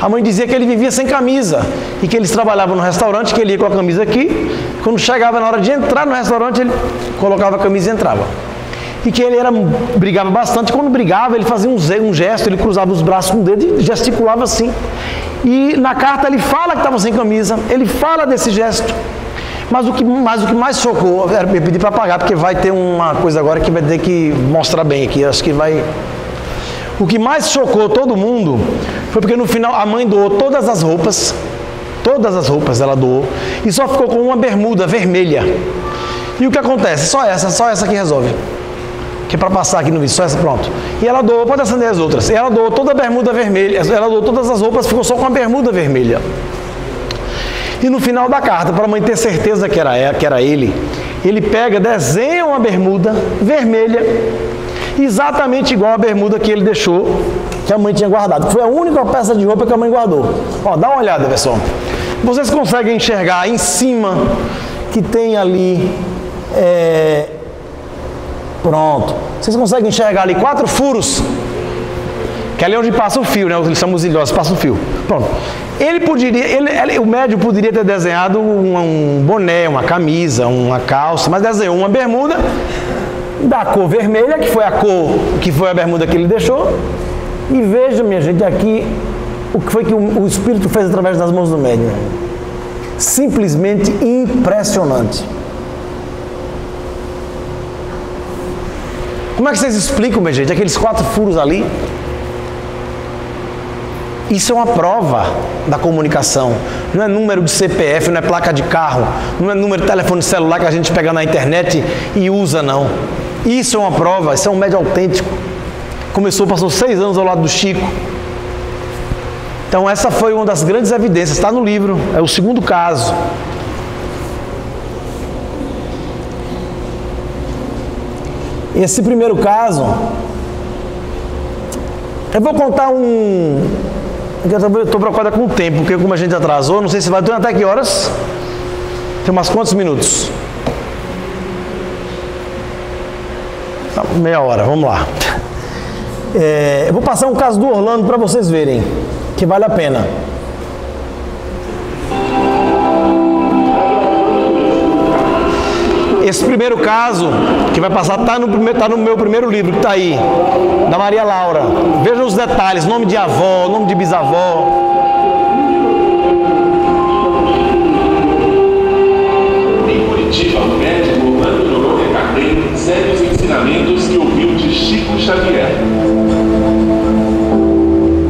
A mãe dizia que ele vivia sem camisa e que eles trabalhavam no restaurante, que ele ia com a camisa aqui. Quando chegava na hora de entrar no restaurante, ele colocava a camisa e entrava. E que ele brigava bastante. Quando brigava, ele fazia um gesto, ele cruzava os braços com o dedo e gesticulava assim. E na carta ele fala que estava sem camisa, ele fala desse gesto. Mas o que mais chocou, eu pedi para apagar, porque vai ter uma coisa agora que vai ter que mostrar bem aqui, acho que vai... O que mais chocou todo mundo foi porque no final a mãe doou todas as roupas ela doou, e só ficou com uma bermuda vermelha. E o que acontece? Só essa que resolve. Que é para passar aqui no vídeo, só essa, pronto. E ela doou, pode acender as outras. E ela doou toda a bermuda vermelha, ela doou todas as roupas, ficou só com a bermuda vermelha. E no final da carta, para a mãe ter certeza que era ele pega, desenha uma bermuda vermelha, exatamente igual a bermuda que ele deixou, que a mãe tinha guardado. Foi a única peça de roupa que a mãe guardou. Ó, dá uma olhada, pessoal. Vocês conseguem enxergar em cima que tem ali... Pronto. Vocês conseguem enxergar ali 4 furos? Que é ali onde passa o fio, né? Eles chamam os ilhosos, passa o fio. Pronto. O médico poderia ter desenhado um boné, uma camisa, uma calça, mas desenhou uma bermuda da cor vermelha, que foi a bermuda que ele deixou. E veja, minha gente, aqui o que foi que o Espírito fez através das mãos do médium. Simplesmente impressionante. Como é que vocês explicam, minha gente, aqueles 4 furos ali? Isso é uma prova da comunicação. Não é número de CPF, não é placa de carro, não é número de telefone celular que a gente pega na internet e usa, não. Isso é uma prova, isso é um médium autêntico. Passou 6 anos ao lado do Chico. Então essa foi uma das grandes evidências, está no livro, é o segundo caso. Esse primeiro caso, eu vou contar eu estou preocupado com o tempo, porque como a gente atrasou, não sei se vai durar até que horas. Tem umas quantos minutos? Meia hora, vamos lá. Eu vou passar um caso do Orlando para vocês verem, que vale a pena. Esse primeiro caso que vai passar está no meu primeiro livro, que está aí, da Maria Laura. Vejam os detalhes, nome de avó, nome de bisavó. Em Curitiba, o médico Orlando Noronha Carneiro segue os ensinamentos que ouviu de Chico Xavier.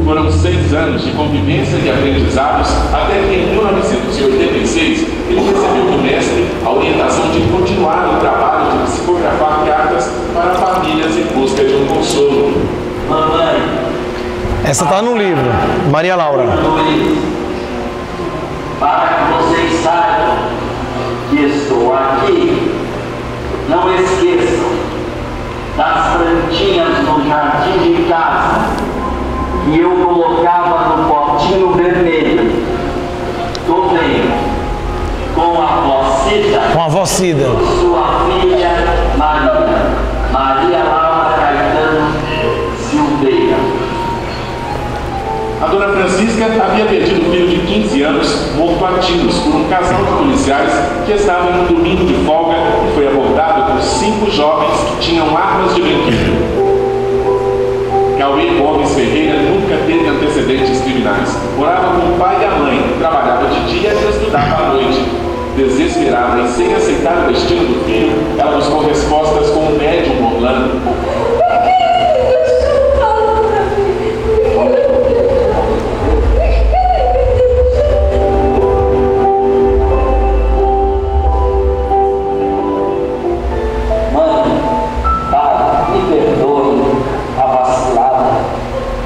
Foram 6 anos de convivência e aprendizados até que em 1986 ele recebeu do mestre a orientação de continuar o trabalho de psicografar cartas para famílias em busca de um consolo. Mamãe, essa está no livro, Maria Laura. Para que vocês saibam que estou aqui, não esqueçam das plantinhas no jardim de casa que eu colocava no potinho vermelho. Tô vendo com a placenta Com a avó Cida. Sua filha Maria Laura Caetano Silveira. A dona Francisca havia perdido um filho de 15 anos morto a tiros por um casal de policiais que estavam em um domingo de folga e foi abordado por 5 jovens que tinham armas de brinquedo. Cauê Gomes Ferreira nunca teve antecedentes criminais. Morava com o pai e a mãe, trabalhava de dia e estudava à noite. Desesperada e sem aceitar o destino do filho, ela buscou respostas com o médium Orlando.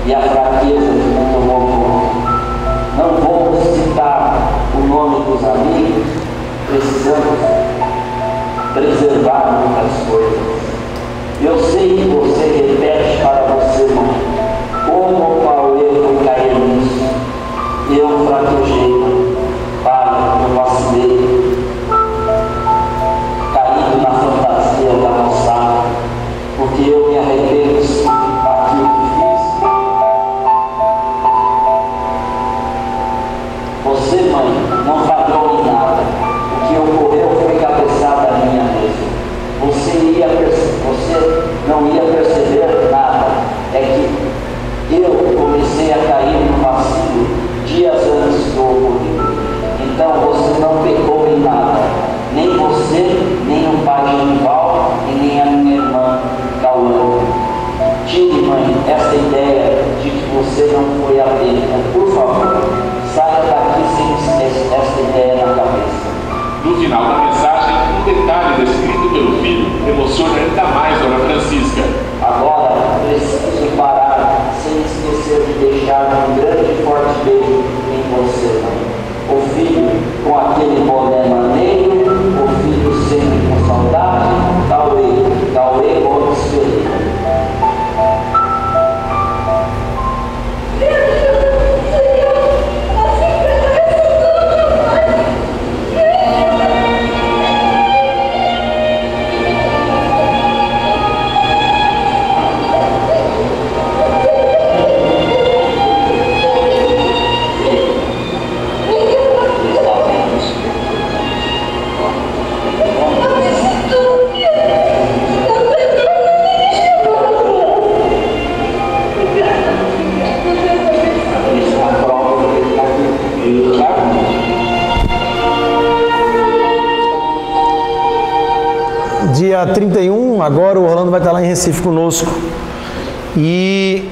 E a fraqueza que me tomou conta. Não vou citar o nome dos amigos, precisamos preservar muitas coisas. Eu sei que você repete para você, mãe, como o Paulo foi cair nisso. Eu fraquejei, pai, eu vacilei, caído na fantasia da moçada, porque eu me arrependo sim daquilo que fiz. Você, mãe, não falhou em nada. O que ocorreu foi cabeçada minha mesmo. Você não ia perceber nada. É que eu comecei a cair no vacilo dias antes do ocorrido. Então você não pecou em nada. Nem você, nem o pai Genival e nem a minha irmã Cauã. Tire, mãe, essa ideia de que você não foi a bênção. Por favor, saia daqui sem essa ideia na cabeça. No final da mensagem, um detalhe descrito pelo filho emociona ainda mais Dona Francisca. Agora, preciso parar sem esquecer de deixar um grande e forte beijo em você, mãe. O filho com aquele boné maneiro, o filho sempre com saudade, Cauê Gomes Ferreira. Dia 31, agora o Orlando vai estar lá em Recife conosco. E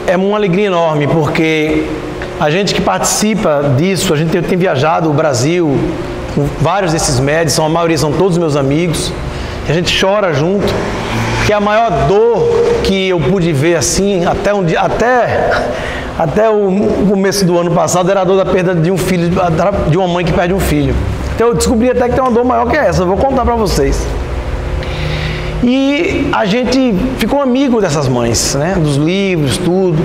é uma alegria enorme, porque a gente que participa disso, a gente tem viajado o Brasil com vários desses médicos, a maioria são todos meus amigos, e a gente chora junto, que a maior dor que eu pude ver assim, até o começo do ano passado, era a dor da perda de um filho, de uma mãe que perde um filho. Então eu descobri até que tem uma dor maior que essa, eu vou contar para vocês. E a gente ficou amigo dessas mães, né? Dos livros, tudo.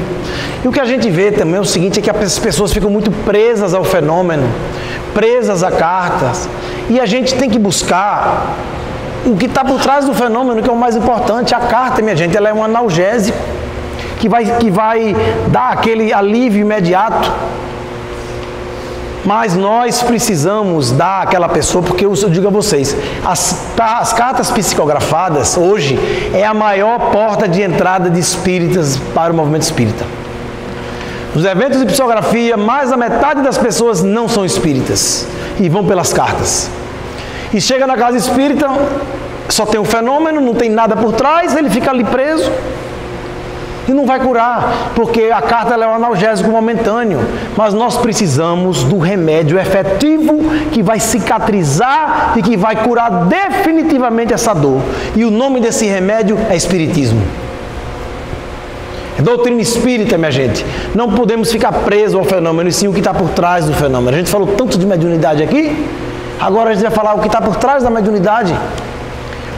E o que a gente vê também é o seguinte, é que as pessoas ficam muito presas ao fenômeno, presas a cartas. E a gente tem que buscar o que está por trás do fenômeno, que é o mais importante. A carta, minha gente, ela é um analgésico que vai dar aquele alívio imediato. Mas nós precisamos dar àquela pessoa, porque eu digo a vocês, as cartas psicografadas hoje é a maior porta de entrada de espíritas para o movimento espírita. Nos eventos de psicografia, mais da metade das pessoas não são espíritas e vão pelas cartas. E chega na casa espírita, só tem um fenômeno, não tem nada por trás, ele fica ali preso. E não vai curar, porque a carta ela é um analgésico momentâneo. Mas nós precisamos do remédio efetivo que vai cicatrizar e que vai curar definitivamente essa dor. E o nome desse remédio é Espiritismo. É doutrina espírita, minha gente. Não podemos ficar presos ao fenômeno, e sim o que está por trás do fenômeno. A gente falou tanto de mediunidade aqui, agora a gente vai falar o que está por trás da mediunidade.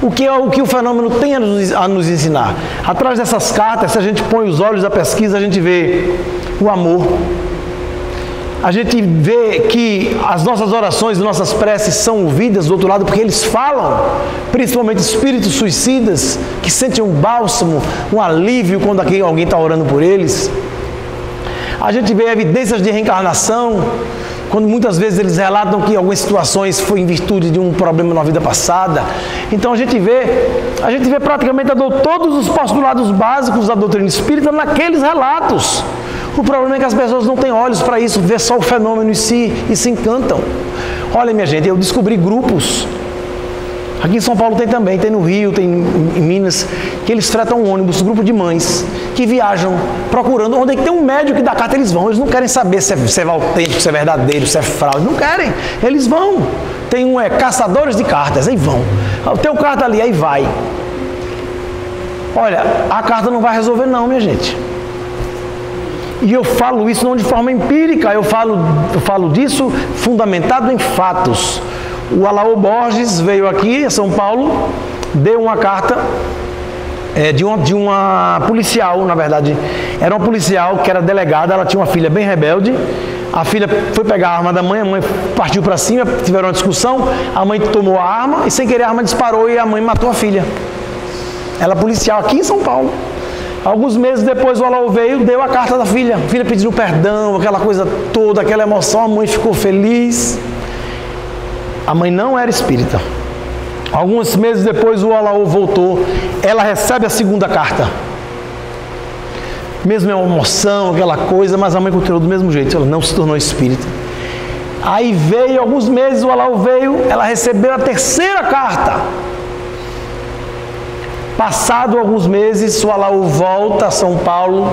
O que o fenômeno tem a nos ensinar. Atrás dessas cartas, se a gente põe os olhos da pesquisa, a gente vê o amor. a gente vê que as nossas orações, as nossas preces são ouvidas do outro lado, porque eles falam, principalmente espíritos suicidas, que sentem um bálsamo, um alívio quando alguém está orando por eles. A gente vê evidências de reencarnação, quando muitas vezes eles relatam que algumas situações foi em virtude de um problema na vida passada. Então a gente vê praticamente todos os postulados básicos da doutrina espírita naqueles relatos. O problema é que as pessoas não têm olhos para isso, vê só o fenômeno em si e se encantam. Olha, minha gente, eu descobri grupos, aqui em São Paulo tem também, tem no Rio, tem em Minas, que eles fretam um ônibus, um grupo de mães, que viajam procurando onde é que tem um médium que dá carta, eles vão. Eles não querem saber se é autêntico, se é verdadeiro, se é fraude, não querem, eles vão. Tem caçadores de cartas, aí vão. Tem uma carta ali, aí vai. Olha, a carta não vai resolver não, minha gente. E eu falo isso não de forma empírica, eu falo disso fundamentado em fatos. O Alaô Borges veio aqui em São Paulo, deu uma carta de uma policial, na verdade. Era uma policial que era delegada, ela tinha uma filha bem rebelde. A filha foi pegar a arma da mãe, a mãe partiu para cima, tiveram uma discussão, a mãe tomou a arma e sem querer a arma disparou e a mãe matou a filha. Ela é policial aqui em São Paulo. Alguns meses depois o Alaô veio, deu a carta da filha. A filha pedindo perdão, aquela coisa toda, aquela emoção, a mãe ficou feliz. A mãe não era espírita. Alguns meses depois o Alaô voltou, ela recebe a segunda carta. Mesmo é uma emoção, aquela coisa, mas a mãe continuou do mesmo jeito, ela não se tornou espírita. Aí veio, alguns meses o Alaô veio, ela recebeu a terceira carta. Passado alguns meses, o Alaô volta a São Paulo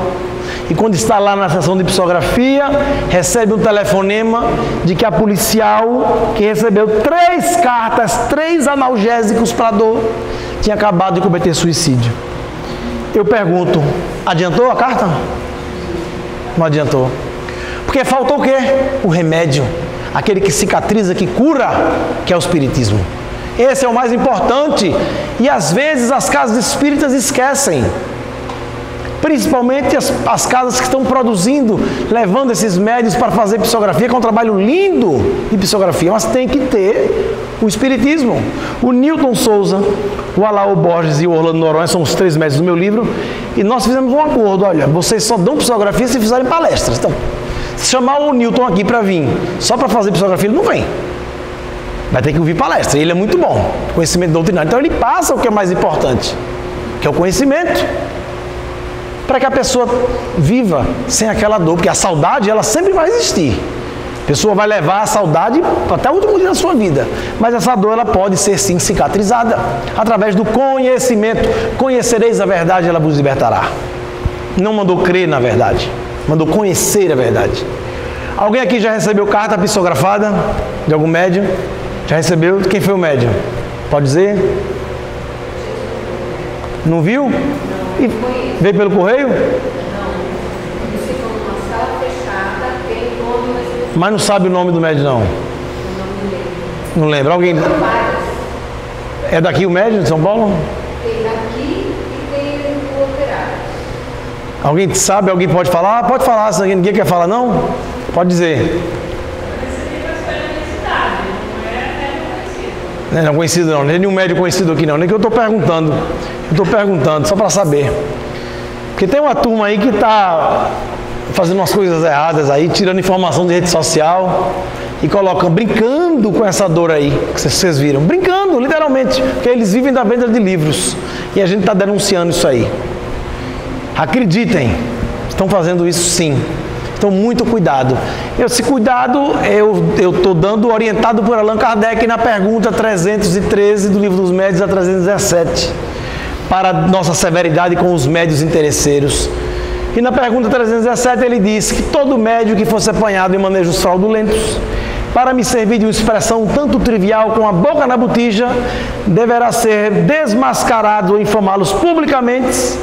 e quando está lá na sessão de psicografia, recebe um telefonema de que a policial que recebeu 3 cartas, 3 analgésicos para dor, tinha acabado de cometer suicídio. Eu pergunto, adiantou a carta? Não adiantou. Porque faltou o quê? O remédio. Aquele que cicatriza, que cura, que é o espiritismo. Esse é o mais importante. E às vezes as casas espíritas esquecem. Principalmente as casas que estão produzindo, levando esses médios para fazer psicografia, que é um trabalho lindo de psicografia, mas tem que ter o espiritismo. O Newton Souza, o Alaô Borges e o Orlando Noronha são os 3 médios do meu livro, e nós fizemos um acordo. Olha, vocês só dão psicografia se fizerem palestras. Então, se chamar o Newton aqui para vir só para fazer psicografia, ele não vem. Vai ter que ouvir palestra. Ele é muito bom, conhecimento doutrinário. Então ele passa o que é mais importante, que é o conhecimento, para que a pessoa viva sem aquela dor, porque a saudade ela sempre vai existir. A pessoa vai levar a saudade até o último dia da sua vida, mas essa dor ela pode ser sim cicatrizada através do conhecimento. Conhecereis a verdade, ela vos libertará. Não mandou crer na verdade, mandou conhecer a verdade. Alguém aqui já recebeu carta psicografada de algum médium? Já recebeu? Quem foi o médium? Pode dizer? Não viu? E veio pelo correio? Não. Eles ficam numa sala fechada, tem nome, mas não sabe o nome do médium, não? Não lembra? Alguém? É daqui o médium de São Paulo? Tem daqui e tem o operário. Alguém sabe? Alguém pode falar? Pode falar, se ninguém quer falar, não? Pode dizer. Não é conhecido não, nem nenhum médium conhecido aqui não, nem que eu estou perguntando. Eu estou perguntando, só para saber. Porque tem uma turma aí que está fazendo umas coisas erradas aí, tirando informação de rede social e colocam, brincando com essa dor aí, que vocês viram. Brincando, literalmente, porque eles vivem da venda de livros. E a gente está denunciando isso aí. Acreditem, estão fazendo isso sim. Então, muito cuidado. Esse cuidado eu estou dando orientado por Allan Kardec na pergunta 313 do Livro dos Médios a 317, para nossa severidade com os médios interesseiros. E na pergunta 317 ele diz que todo médio que fosse apanhado em manejos fraudulentos, para me servir de uma expressão tanto trivial com a boca na botija, deverá ser desmascarado ou infamá-los publicamente,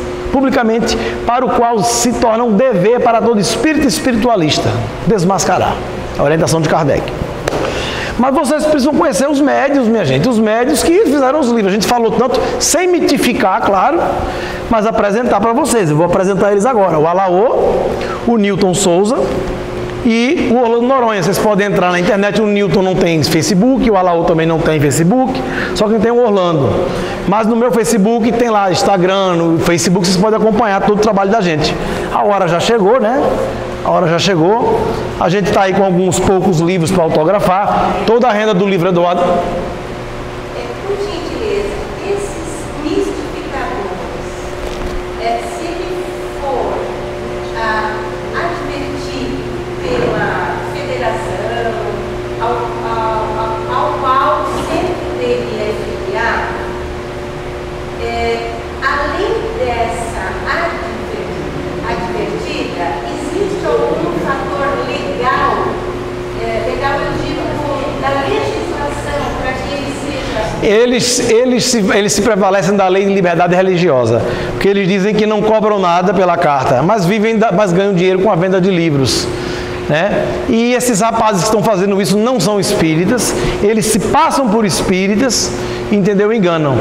para o qual se torna um dever para todo espírito espiritualista, desmascarar. A orientação de Kardec. Mas vocês precisam conhecer os médios, minha gente, os médios que fizeram os livros. A gente falou tanto, sem mitificar, claro, mas apresentar para vocês. Eu vou apresentar eles agora. O Alaô, o Newton Souza e o Orlando Noronha. Vocês podem entrar na internet, o Newton não tem Facebook, o Alaú também não tem Facebook, só quem tem o Orlando. Mas no meu Facebook tem lá Instagram, no Facebook vocês podem acompanhar todo o trabalho da gente. A hora já chegou, né? A hora já chegou. A gente está aí com alguns poucos livros para autografar. Toda a renda do livro é doada. Por gentileza, esses mistificadores, se ele for advertido pela federação, ao qual o centro dele é filiado, além dessa advertida, existe algum fator legal, eu digo, da legislação, para que ele seja... Eles se prevalecem da lei de liberdade religiosa, porque eles dizem que não cobram nada pela carta, mas ganham dinheiro com a venda de livros. Né? E esses rapazes que estão fazendo isso não são espíritas, eles se passam por espíritas, entendeu? Enganam.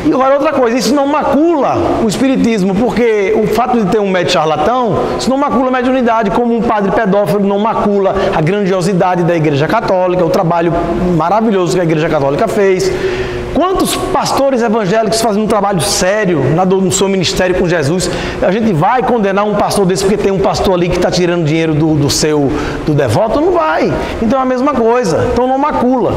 E agora outra coisa, isso não macula o espiritismo, porque o fato de ter um médium charlatão, isso não macula a mediunidade, como um padre pedófilo não macula a grandiosidade da Igreja Católica, o trabalho maravilhoso que a Igreja Católica fez. Quantos pastores evangélicos fazem um trabalho sério no seu ministério com Jesus? A gente vai condenar um pastor desse porque tem um pastor ali que está tirando dinheiro do devoto? Não vai. Então é a mesma coisa. Então não macula.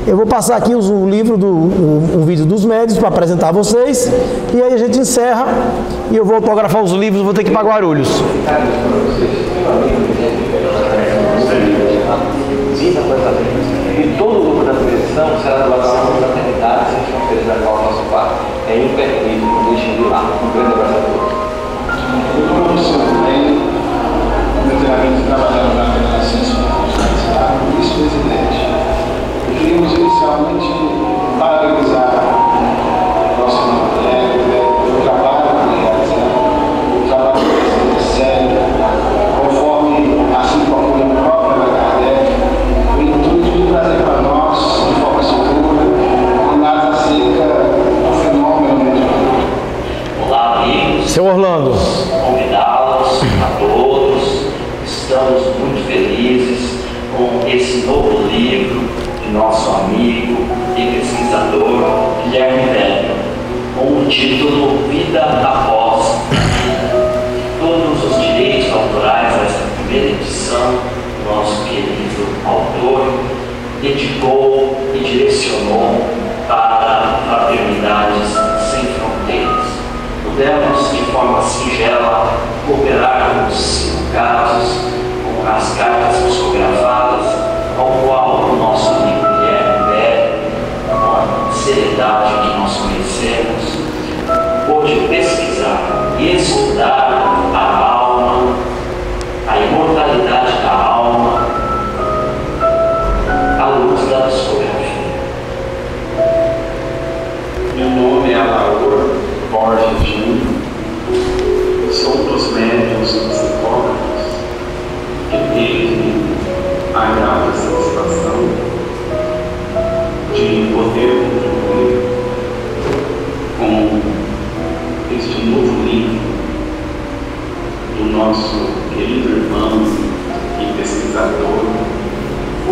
Eu vou passar aqui o livro, um vídeo dos médios para apresentar a vocês. E aí a gente encerra. E eu vou autografar os livros, vou ter que ir para Guarulhos. E todo o grupo da seleção será doado a uma fraternidade sem fronteiras da qual nosso pai é imperdível, não deixem de ir lá. Um grande abraço a todos. Eu, como Luciano Bem, inteiramente trabalhando na Federação Social, vice-presidente. Queríamos inicialmente parabenizar o nosso irmão pelo trabalho que realiza, o trabalho que é sério, conforme assim como o próprio Kardec, o intuito de trazer para nós, de forma segura, dados acerca do fenômeno mediúnico. Olá, amigos. Seu Orlando. Convidá-los a todos. Estamos muito felizes com esse novo livro de nosso amigo e pesquisador Guilherme Velho, com o título Vida Após. Todos os direitos autorais dessa primeira edição, nosso querido autor dedicou e direcionou para fraternidades sem fronteiras. Pudemos, de forma singela, cooperar com os 5 casos, com as cartas psicografadas, ao qual o nosso amigo Guilherme Velho, com a seriedade que nós conhecemos, pôde pesquisar e estudar a alma, a imortalidade da alma, à luz da psicografia. Meu nome é Alaor Borges Júnior, sou um dos médiuns psicógrafos que teve a grata satisfação de poder contribuir com este novo livro do nosso querido irmão e pesquisador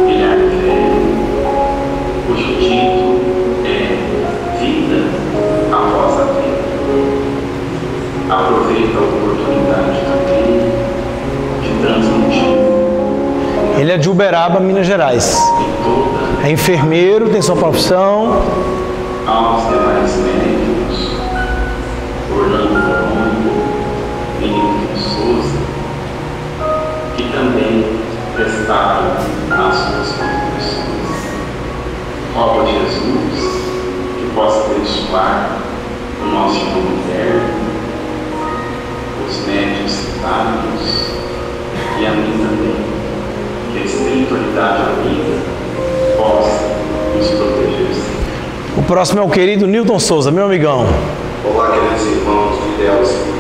Guilherme Velho, cujo título é Vida Após a Vida. Aproveito a oportunidade também de transmitir. Ele é de Uberaba, Minas Gerais. É enfermeiro, tem sua profissão. Aos demais médicos, Orlando Noronha, Benito Souza, que também prestaram as suas contribuições. Rogo a Jesus que possa abençoar o nosso irmão Guilherme, os médicos citados e a mim também, que a espiritualidade amiga possa nos proteger sempre. O próximo é o querido Newton Souza, meu amigão. Olá, queridos irmãos do Ideal Espírita.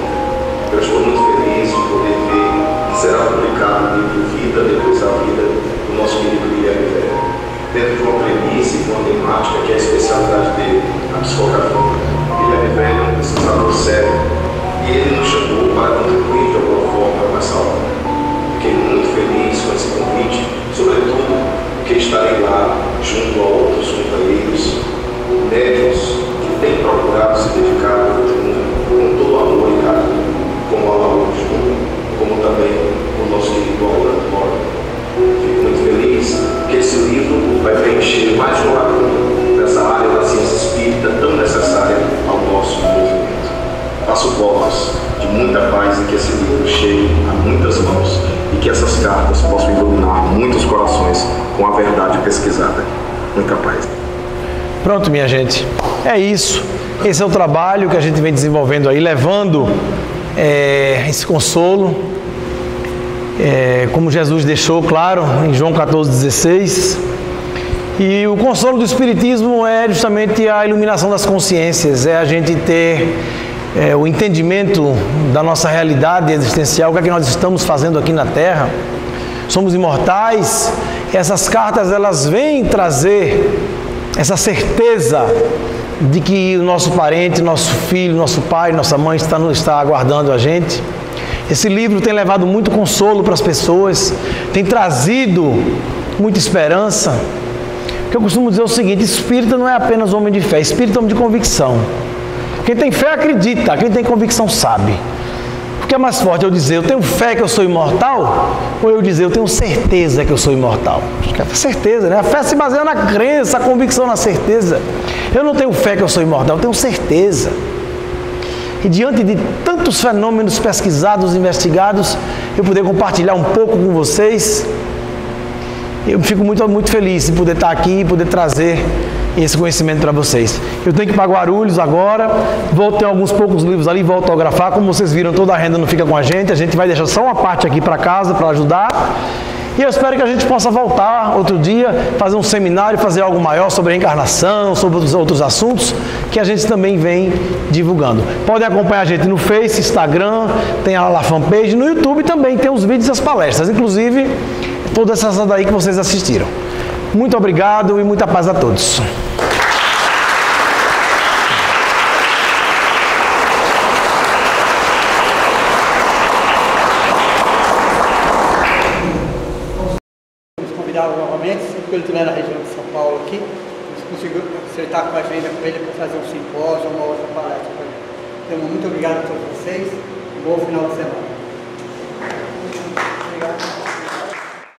Eu estou muito feliz de poder ver que será publicado o livro Vida Depois da Vida do nosso querido Guilherme Velho, dentro de uma premissa e uma temática que é a especialidade dele, a psicografia. Guilherme Velho é um pesquisador sério e ele nos chamou para contribuir de alguma forma com essa obra. Fiquei muito feliz mãos, de muita paz, e que esse livro chegue a muitas mãos e que essas cartas possam iluminar muitos corações com a verdade pesquisada. Muita paz. Pronto, minha gente, é isso. Esse é o trabalho que a gente vem desenvolvendo aí, levando esse consolo, como Jesus deixou claro em João 14,16. E o consolo do Espiritismo é justamente a iluminação das consciências, é a gente ter o entendimento da nossa realidade existencial, o que é que nós estamos fazendo aqui na Terra. Somos imortais. Essas cartas, elas vêm trazer essa certeza de que o nosso parente, nosso filho, nosso pai, nossa mãe está aguardando a gente. Esse livro tem levado muito consolo para as pessoas, tem trazido muita esperança. Porque eu costumo dizer o seguinte: espírita não é apenas homem de fé, espírita é homem de convicção. Quem tem fé acredita, quem tem convicção sabe. O que é mais forte, eu dizer eu tenho fé que eu sou imortal, ou eu dizer eu tenho certeza que eu sou imortal? Acho que é a certeza, né? A fé se baseia na crença, a convicção na certeza. Eu não tenho fé que eu sou imortal, eu tenho certeza. E diante de tantos fenômenos pesquisados, investigados, eu poder compartilhar um pouco com vocês, eu fico muito, muito feliz de poder estar aqui e poder trazer esse conhecimento para vocês. Eu tenho que ir para Guarulhos agora, vou ter alguns poucos livros ali, vou autografar. Como vocês viram, toda a renda não fica com a gente vai deixar só uma parte aqui para casa para ajudar. E eu espero que a gente possa voltar outro dia, fazer um seminário, fazer algo maior sobre a reencarnação, sobre os outros assuntos que a gente também vem divulgando. Podem acompanhar a gente no Face, Instagram, tem a fanpage, no YouTube também tem os vídeos e as palestras, inclusive todas essas daí que vocês assistiram. Muito obrigado e muita paz a todos. Novamente, sempre que ele estiver na região de São Paulo aqui, se ele está com a agenda com ele para fazer um simpósio ou uma outra palestra para ele. Então, muito obrigado a todos vocês, um bom final de semana.